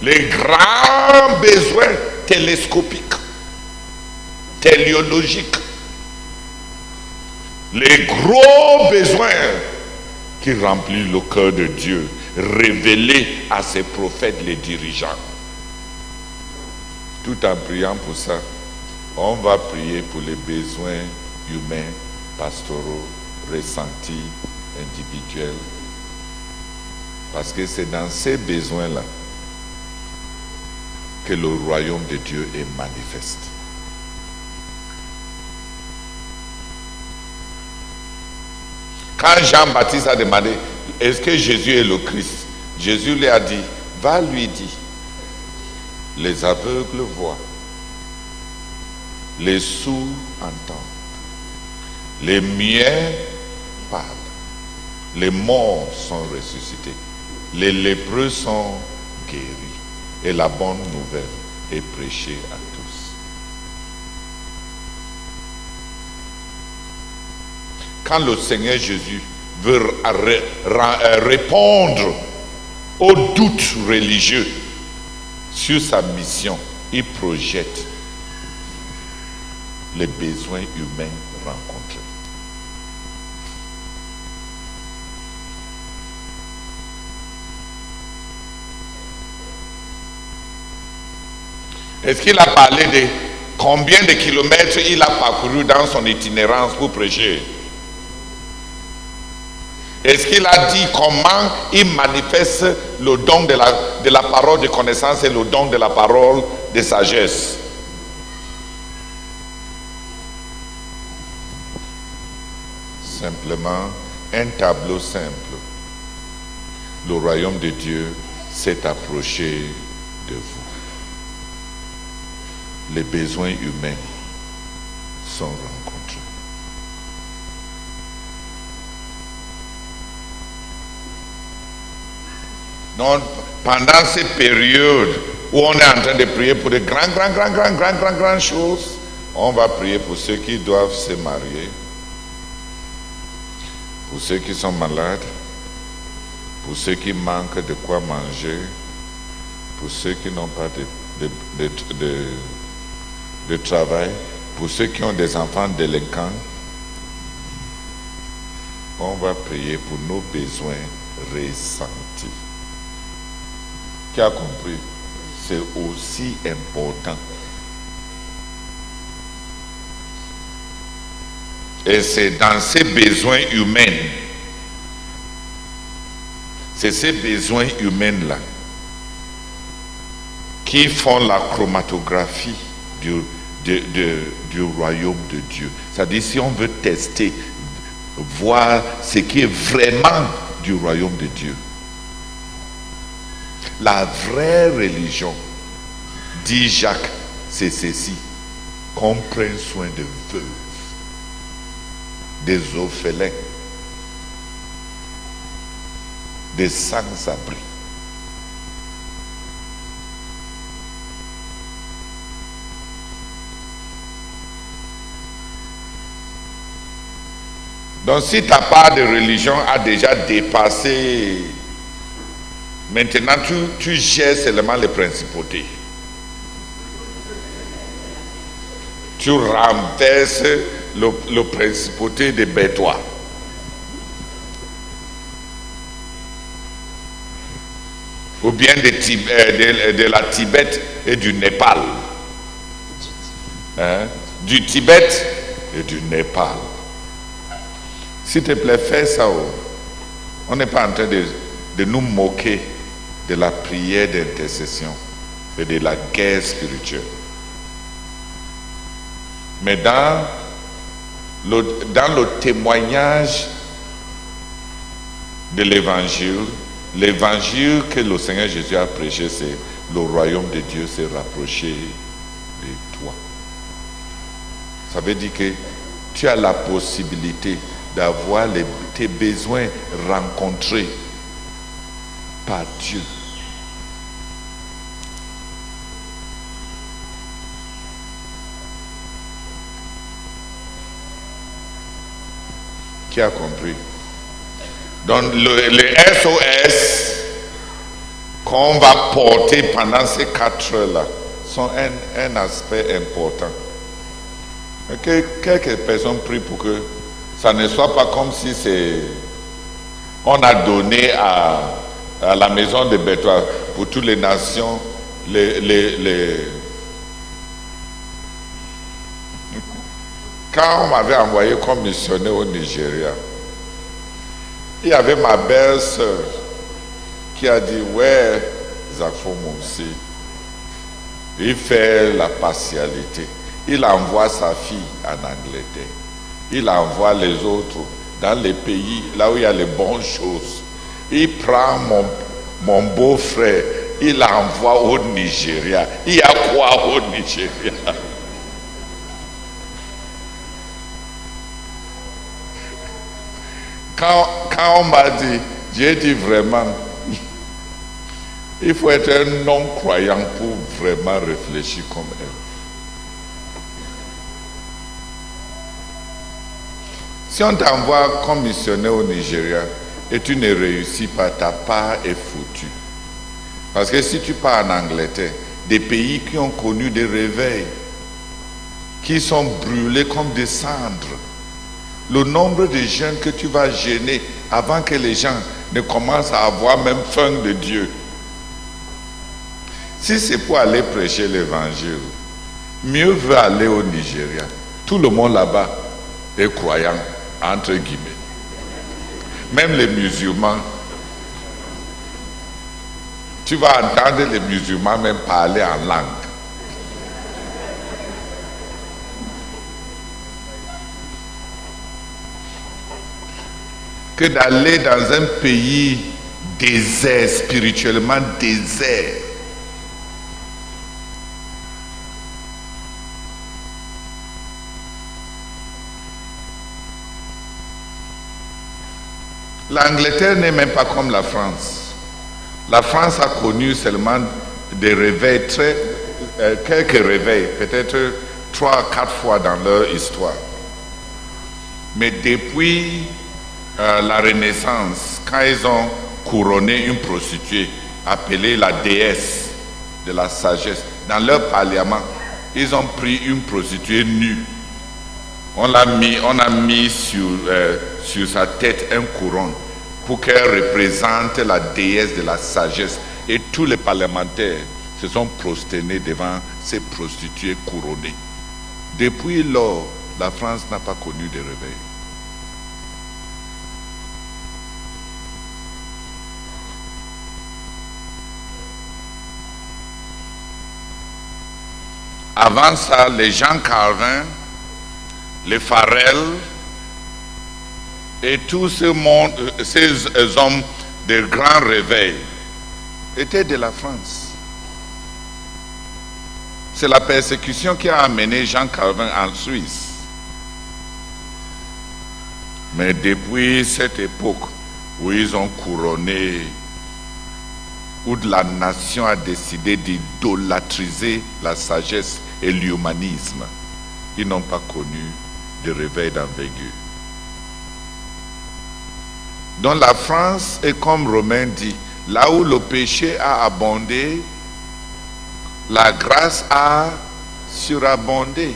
Speaker 1: les grands besoins télescopiques, téléologiques, les gros besoins qui remplissent le cœur de Dieu, révélés à ses prophètes, les dirigeants. Tout en priant pour ça, on va prier pour les besoins humains, pastoraux, ressentis, individuels. Parce que c'est dans ces besoins-là que le royaume de Dieu est manifeste. Quand Jean-Baptiste a demandé, est-ce que Jésus est le Christ? Jésus lui a dit, va lui dire, les aveugles voient, les sourds entendent, les muets parlent, les morts sont ressuscités, les lépreux sont guéris, et la bonne nouvelle est prêchée à tous. Quand le Seigneur Jésus veut répondre aux doutes religieux sur sa mission, il projette les besoins humains rencontrés. Est-ce qu'il a parlé de combien de kilomètres il a parcouru dans son itinérance pour prêcher? Est-ce qu'il a dit comment il manifeste le don de la parole de connaissance et le don de la parole de sagesse? Simplement, un tableau simple. Le royaume de Dieu s'est approché de vous. Les besoins humains sont rencontrés. Donc, pendant ces périodes où on est en train de prier pour de grandes choses, on va prier pour ceux qui doivent se marier, pour ceux qui sont malades, pour ceux qui manquent de quoi manger, pour ceux qui n'ont pas de travail, pour ceux qui ont des enfants délinquants. On va prier pour nos besoins ressentis. Qui a compris? C'est aussi important. Et c'est dans ces besoins humains, c'est ces besoins humains-là qui font la chromatographie du royaume de Dieu. C'est-à-dire, si on veut tester, voir ce qui est vraiment du royaume de Dieu, la vraie religion, dit Jacques, c'est ceci: qu'on prenne soin de veuves, des orphelins, des sans-abri. Donc si ta part de religion a déjà dépassé, maintenant tu gères seulement les principautés. Tu renverses le principauté de Bétois. Ou bien de la Tibet et du Népal. Hein? Du Tibet et du Népal. S'il te plaît, fais ça. On n'est pas en train de nous moquer de la prière d'intercession et de la guerre spirituelle. Mais dans le témoignage de l'évangile que le Seigneur Jésus a prêché, c'est le royaume de Dieu s'est rapproché de toi. Ça veut dire que tu as la possibilité d'avoir tes besoins rencontrés par Dieu. Qui a compris? Donc le SOS qu'on va porter pendant ces 4 heures-là sont un aspect important. Que quelques personnes prient pour que ça ne soit pas comme si on a donné à la maison de Bétois pour toutes les nations Quand on m'avait envoyé comme missionnaire au Nigeria, il y avait ma belle-sœur qui a dit: ouais, Zafo Moussi, il fait la partialité. Il envoie sa fille en Angleterre. Il envoie les autres dans les pays là où il y a les bonnes choses. Il prend mon beau-frère, il l'envoie au Nigeria. Il y a quoi au Nigeria? Quand on m'a dit, j'ai dit vraiment, il faut être un non-croyant pour vraiment réfléchir comme elle. Si on t'envoie comme missionnaire au Nigeria et tu ne réussis pas, ta part est foutue. Parce que si tu pars en Angleterre, des pays qui ont connu des réveils, qui sont brûlés comme des cendres, le nombre de jeunes que tu vas gêner avant que les gens ne commencent à avoir même faim de Dieu. Si c'est pour aller prêcher l'évangile, mieux vaut aller au Nigeria. Tout le monde là-bas est croyant, entre guillemets. Même les musulmans. Tu vas entendre les musulmans même parler en langue. Que d'aller dans un pays désert, spirituellement désert, L'Angleterre n'est même pas comme la France. La France a connu seulement des réveils, quelques réveils, peut-être 3 à 4 fois dans leur histoire. Mais depuis la Renaissance, quand ils ont couronné une prostituée appelée la déesse de la sagesse, dans leur parlement, ils ont pris une prostituée nue. On a mis sur sa tête un couronne pour qu'elle représente la déesse de la sagesse. Et tous les parlementaires se sont prosternés devant ces prostituées couronnées. Depuis lors, la France n'a pas connu de réveil. Avant ça, les Jean Calvin, les Farel et tous ces hommes de grands réveils étaient de la France. C'est la persécution qui a amené Jean Calvin en Suisse. Mais depuis cette époque où ils ont couronné, où la nation a décidé d'idolâtriser la sagesse et l'humanisme, ils n'ont pas connu de réveil d'envergure. Donc la France est comme Romain dit, là où le péché a abondé, la grâce a surabondé.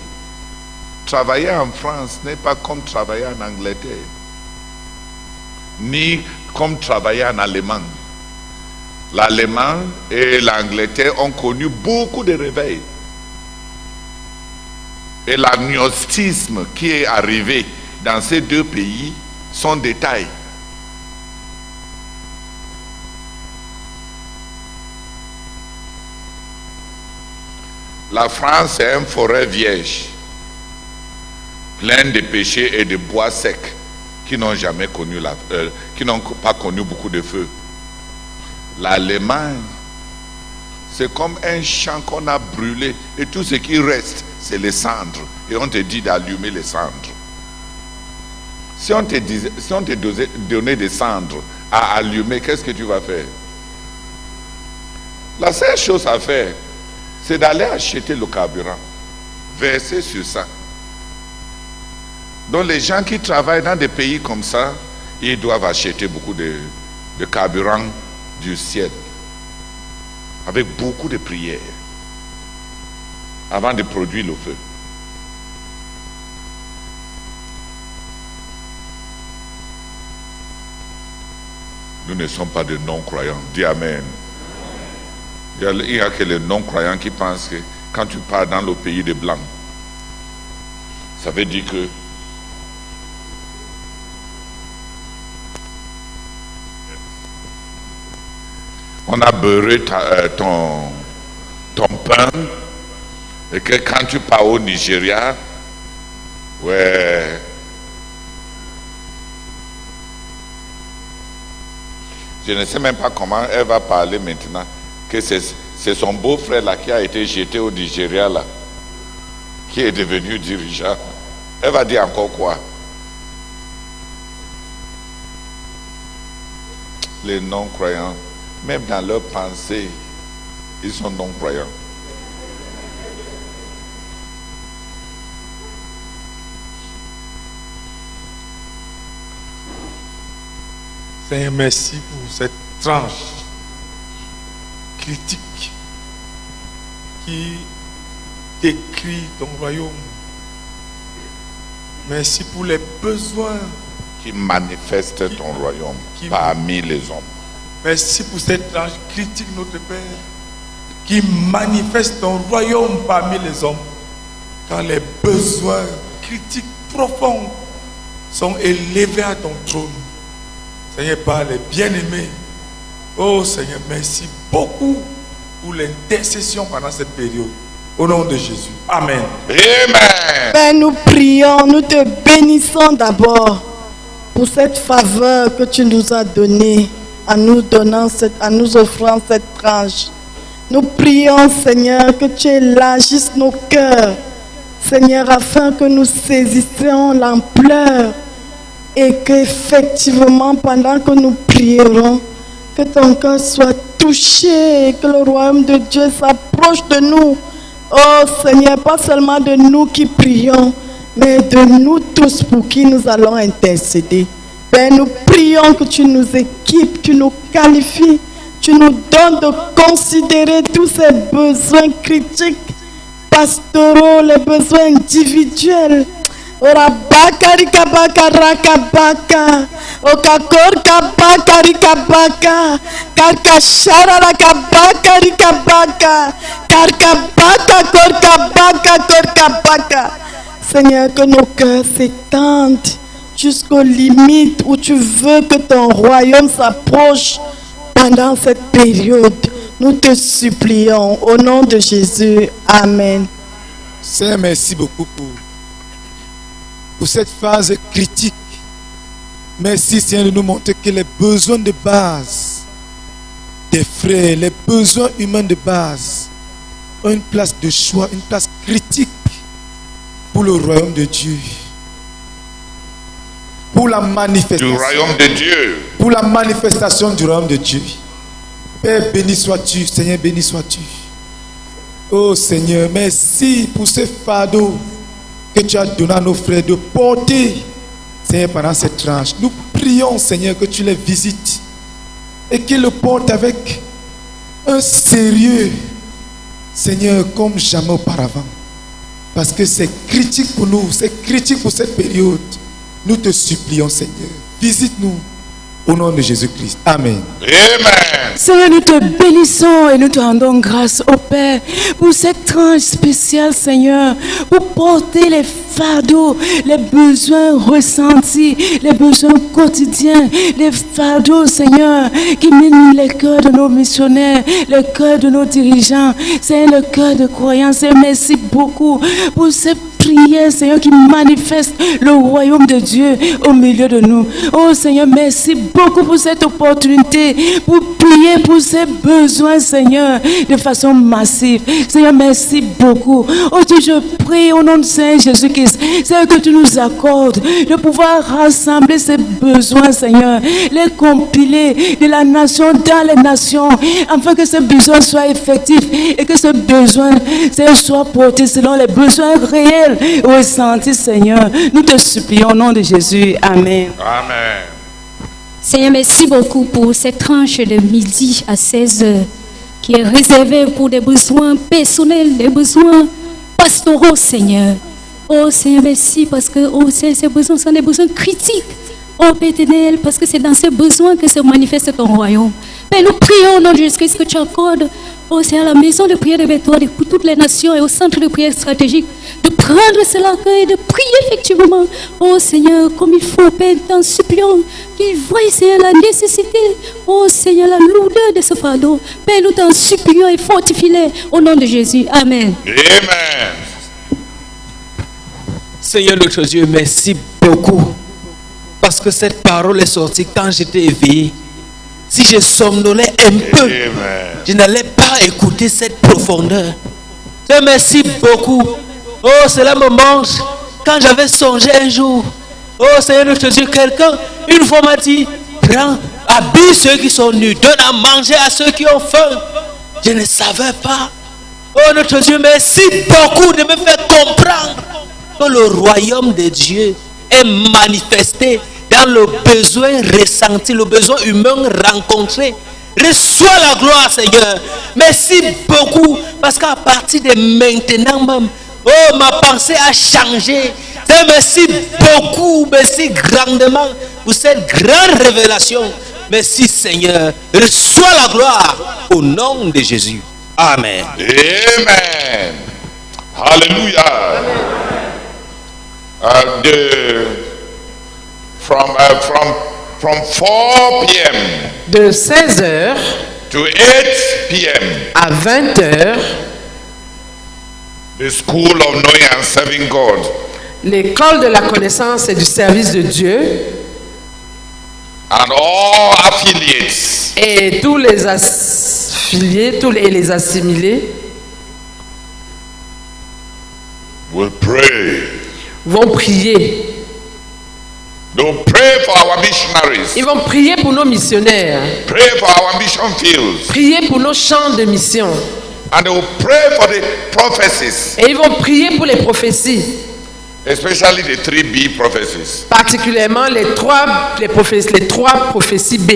Speaker 1: Travailler en France n'est pas comme travailler en Angleterre, ni comme travailler en Allemagne. L'Allemagne et l'Angleterre ont connu beaucoup de réveils. Et l'agnosticisme qui est arrivé dans ces deux pays sont détails. La France est une forêt vierge, pleine de péchés et de bois secs qui n'ont jamais connu qui n'ont pas connu beaucoup de feu. L'Allemagne, c'est comme un champ qu'on a brûlé et tout ce qui reste, c'est les cendres. Et on te dit d'allumer les cendres. Si on te donnait des cendres à allumer, qu'est-ce que tu vas faire? La seule chose à faire, c'est d'aller acheter le carburant, verser sur ça. Donc les gens qui travaillent dans des pays comme ça, ils doivent acheter beaucoup de carburant du ciel, avec beaucoup de prières, avant de produire le feu. Nous ne sommes pas de non-croyants. Dis Amen. Il n'y a que les non-croyants qui pensent que quand tu pars dans le pays des Blancs, ça veut dire que on a beurré ton pain et que quand tu pars au Nigeria, ouais, je ne sais même pas comment elle va parler maintenant, que c'est son beau-frère là qui a été jeté au Nigeria là, qui est devenu dirigeant. Elle va dire encore quoi? Les non-croyants, même dans leurs pensées, ils sont non-croyants.
Speaker 3: Seigneur, merci pour cette tranche critique qui décrit ton royaume. Merci pour les besoins
Speaker 1: qui manifestent ton royaume parmi les hommes.
Speaker 3: Merci pour cette tranche critique, notre Père, qui manifeste ton royaume parmi les hommes. Quand les besoins critiques profonds sont élevés à ton trône. Seigneur, par les bien-aimés. Oh Seigneur, merci beaucoup pour l'intercession pendant cette période. Au nom de Jésus. Amen.
Speaker 1: Amen.
Speaker 13: Père, nous prions, nous te bénissons d'abord pour cette faveur que tu nous as donnée en nous offrant cette tranche. Nous prions, Seigneur, que tu élargisses nos cœurs, Seigneur, afin que nous saisissions l'ampleur et qu'effectivement, pendant que nous prierons, que ton cœur soit touché, que le royaume de Dieu s'approche de nous. Oh Seigneur, pas seulement de nous qui prions, mais de nous tous pour qui nous allons intercéder. Père, nous prions que tu nous équipes, tu nous qualifies, tu nous donnes de considérer tous ces besoins critiques, pastoraux, les besoins individuels. Ora baka rika baka raka baka, oka korka baka rika baka, karka shara raka baka rika baka, karka baka korka baka. Seigneur, que nos cœurs s'étendent jusqu'aux limites où tu veux que ton royaume s'approche pendant cette période. Nous te supplions au nom de Jésus. Amen.
Speaker 3: Seigneur, merci beaucoup pour cette phase critique. Merci Seigneur de nous montrer que les besoins de base des frères, les besoins humains de base ont une place de choix, une place critique pour le royaume de Dieu. Pour la manifestation
Speaker 1: du royaume de Dieu.
Speaker 3: Pour la manifestation du royaume de Dieu. Père, béni sois-tu, Seigneur, béni sois-tu. Oh Seigneur, merci pour ce fardeau que tu as donné à nos frères de porter, Seigneur, pendant cette tranche. Nous prions, Seigneur, que tu les visites et qu'ils le portent avec un sérieux, Seigneur, comme jamais auparavant. Parce que c'est critique pour nous, c'est critique pour cette période. Nous te supplions, Seigneur, visite-nous au nom de Jésus-Christ. Amen.
Speaker 1: Amen.
Speaker 7: Seigneur, nous te bénissons et nous te rendons grâce au Père pour cette tranche spéciale, Seigneur, pour porter les fardeaux, les besoins ressentis, les besoins quotidiens, les fardeaux, Seigneur, qui minent les cœurs de nos missionnaires, les cœurs de nos dirigeants, Seigneur, le cœur de croyants. Seigneur, merci beaucoup pour cette prière, Seigneur, qui manifeste le royaume de Dieu au milieu de nous. Oh Seigneur, merci beaucoup pour cette opportunité, pour prier pour ces besoins, Seigneur, de façon massive. Seigneur, merci beaucoup. Oh Dieu, je prie au nom de Saint Jésus-Christ, Seigneur, que tu nous accordes de pouvoir rassembler ces besoins, Seigneur, les compiler de la nation dans les nations, afin que ces besoins soient effectifs et que ce besoin, Seigneur, soit porté selon les besoins réels ressentis, Seigneur. Nous te supplions au nom de Jésus. Amen.
Speaker 1: Amen.
Speaker 14: Seigneur, merci beaucoup pour cette tranche de midi à 16h qui est réservée pour des besoins personnels, des besoins pastoraux, Seigneur. Oh Seigneur, merci parce que ces besoins sont des besoins critiques. Oh Père éternel, parce que c'est dans ces besoins que se manifeste ton royaume. Père, nous prions au nom de Jésus-Christ que tu accordes, oh Seigneur, à la maison de prière de Béthune pour toutes les nations et au centre de prière stratégique, de prendre cela et de prier effectivement, oh Seigneur, comme il faut, Père, t'en supplions qu'ils voient, Seigneur, la nécessité, oh Seigneur, la lourdeur de ce fardeau. Père, nous t'en supplions et fortifie-les au nom de Jésus. Amen.
Speaker 1: Amen.
Speaker 15: Seigneur notre Dieu, merci beaucoup. Parce que cette parole est sortie quand j'étais éveillé. Si je somnolais un peu,
Speaker 1: Amen.
Speaker 15: je n'allais pas écouter cette profondeur. Seigneur, merci beaucoup. Oh, cela me mange. Quand j'avais songé un jour, oh Seigneur notre Dieu, quelqu'un, une fois m'a dit, prends, habille ceux qui sont nus, donne à manger à ceux qui ont faim. Je ne savais pas. Oh notre Dieu, merci beaucoup de me faire comprendre que le royaume de Dieu est manifesté dans le besoin ressenti, le besoin humain rencontré. Reçois la gloire, Seigneur. Merci beaucoup, parce qu'à partir de maintenant même, oh, ma pensée a changé. Seigneur, merci beaucoup, merci grandement pour cette grande révélation. Merci, Seigneur. Reçois la gloire au nom de Jésus. Amen.
Speaker 1: Amen. Hallelujah. From 4 p.m.
Speaker 2: de 16h
Speaker 1: to 8 p.m.
Speaker 2: à 20h,
Speaker 1: the school of knowing and serving God.
Speaker 2: L'école de la connaissance et du service de Dieu
Speaker 1: And all affiliates
Speaker 2: et tous les affiliés, les assimilés
Speaker 1: will pray.
Speaker 2: vont prier.
Speaker 1: Don't pray. pray for our missionaries.
Speaker 2: Ils vont prier pour nos missionnaires.
Speaker 1: Pray for our mission fields.
Speaker 2: Prier pour nos champs de mission.
Speaker 1: And they will pray for the prophecies.
Speaker 2: Et ils vont prier pour les prophéties.
Speaker 1: Especially the 3B prophecies.
Speaker 2: Particulièrement les trois prophéties B.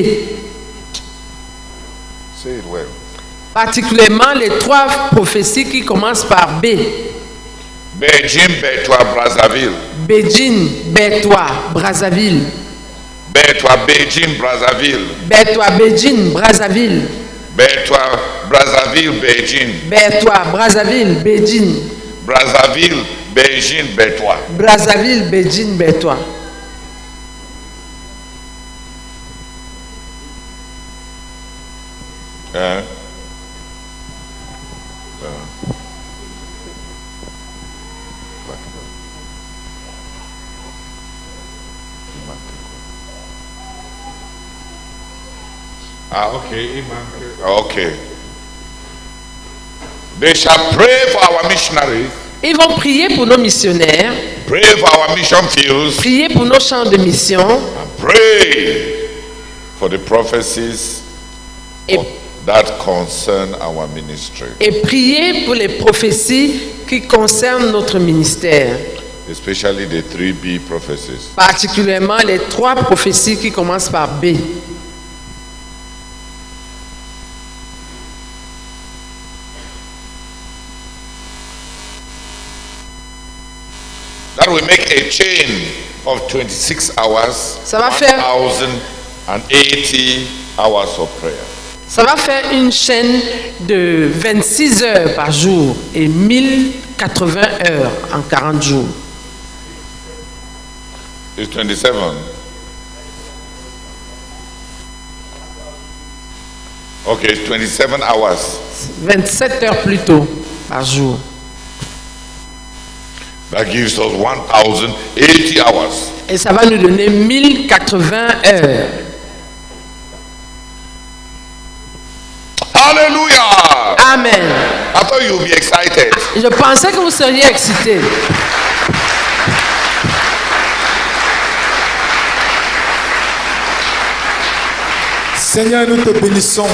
Speaker 1: Say it well.
Speaker 2: Particulièrement les 3 prophéties qui commencent par B.
Speaker 1: Beijing, Betwa, Brazzaville.
Speaker 2: Beijing, Betwa, Brazzaville.
Speaker 1: Betwa, Beijing, Brazzaville.
Speaker 2: Betwa, Beijing, Brazzaville.
Speaker 1: Betwa, Brazzaville, Beijing.
Speaker 2: Betwa, Brazzaville, Beijing.
Speaker 1: Brazzaville, Beijing, Betwa.
Speaker 2: Brazzaville, Beijing, Betwa.
Speaker 1: Hein? Okay. They shall pray for our missionaries.
Speaker 2: Ils vont prier pour nos missionnaires.
Speaker 1: Pray for our mission fields.
Speaker 2: Prier pour nos champs de mission.
Speaker 1: And pray for the prophecies that concern our ministry.
Speaker 2: Et prier pour les prophéties qui concernent notre ministère.
Speaker 1: Especially the 3B prophecies.
Speaker 2: Particulièrement les 3 prophéties qui commencent par B.
Speaker 1: That will make a chain of 26 hours.
Speaker 2: Ça va faire
Speaker 1: 1080 hours of prayer.
Speaker 2: Ça va faire une chaîne de 26 heures par jour et 1080 heures en 40 jours.
Speaker 1: It's 27. Okay, it's 27 hours.
Speaker 2: 27 heures plus tôt par jour.
Speaker 1: That gives us 1080 hours.
Speaker 2: Et ça va nous donner 1080 heures.
Speaker 1: Hallelujah!
Speaker 2: Amen.
Speaker 1: I thought you'd be excited.
Speaker 2: Je pensais que vous seriez excités.
Speaker 3: Seigneur, nous te bénissons.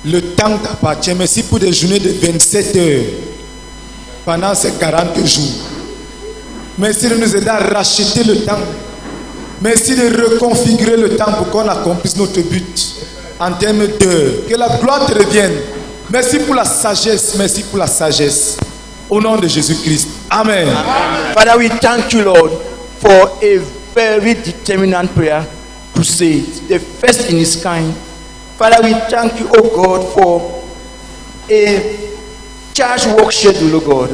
Speaker 3: Le temps t'appartient. Merci pour des journées de 27 heures pendant ces 40 jours. Merci de nous aider à racheter le temps. Merci de reconfigurer le temps pour qu'on accomplisse notre but en termes d'heures. Que la gloire te revienne. Merci pour la sagesse. Merci pour la sagesse. Au nom de Jésus-Christ. Amen.
Speaker 6: Father, we thank you, Lord, for a very determinant prayer crusade, the first in its kind. Father, we thank you, oh God, for a charge work schedule, oh God.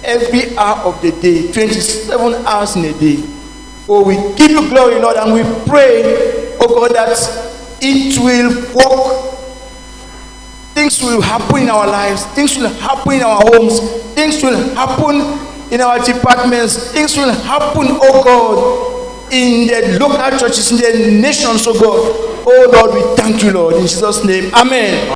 Speaker 6: Every hour of the day, 27 hours in a day. Oh, we give you glory, Lord, and we pray, oh God, that it will work. Things will happen in our lives. Things will happen in our homes. Things will happen in our departments. Things will happen, oh God, in the local churches, in the nations, oh God. Oh Lord, we thank you, Lord. In Jesus' name, amen.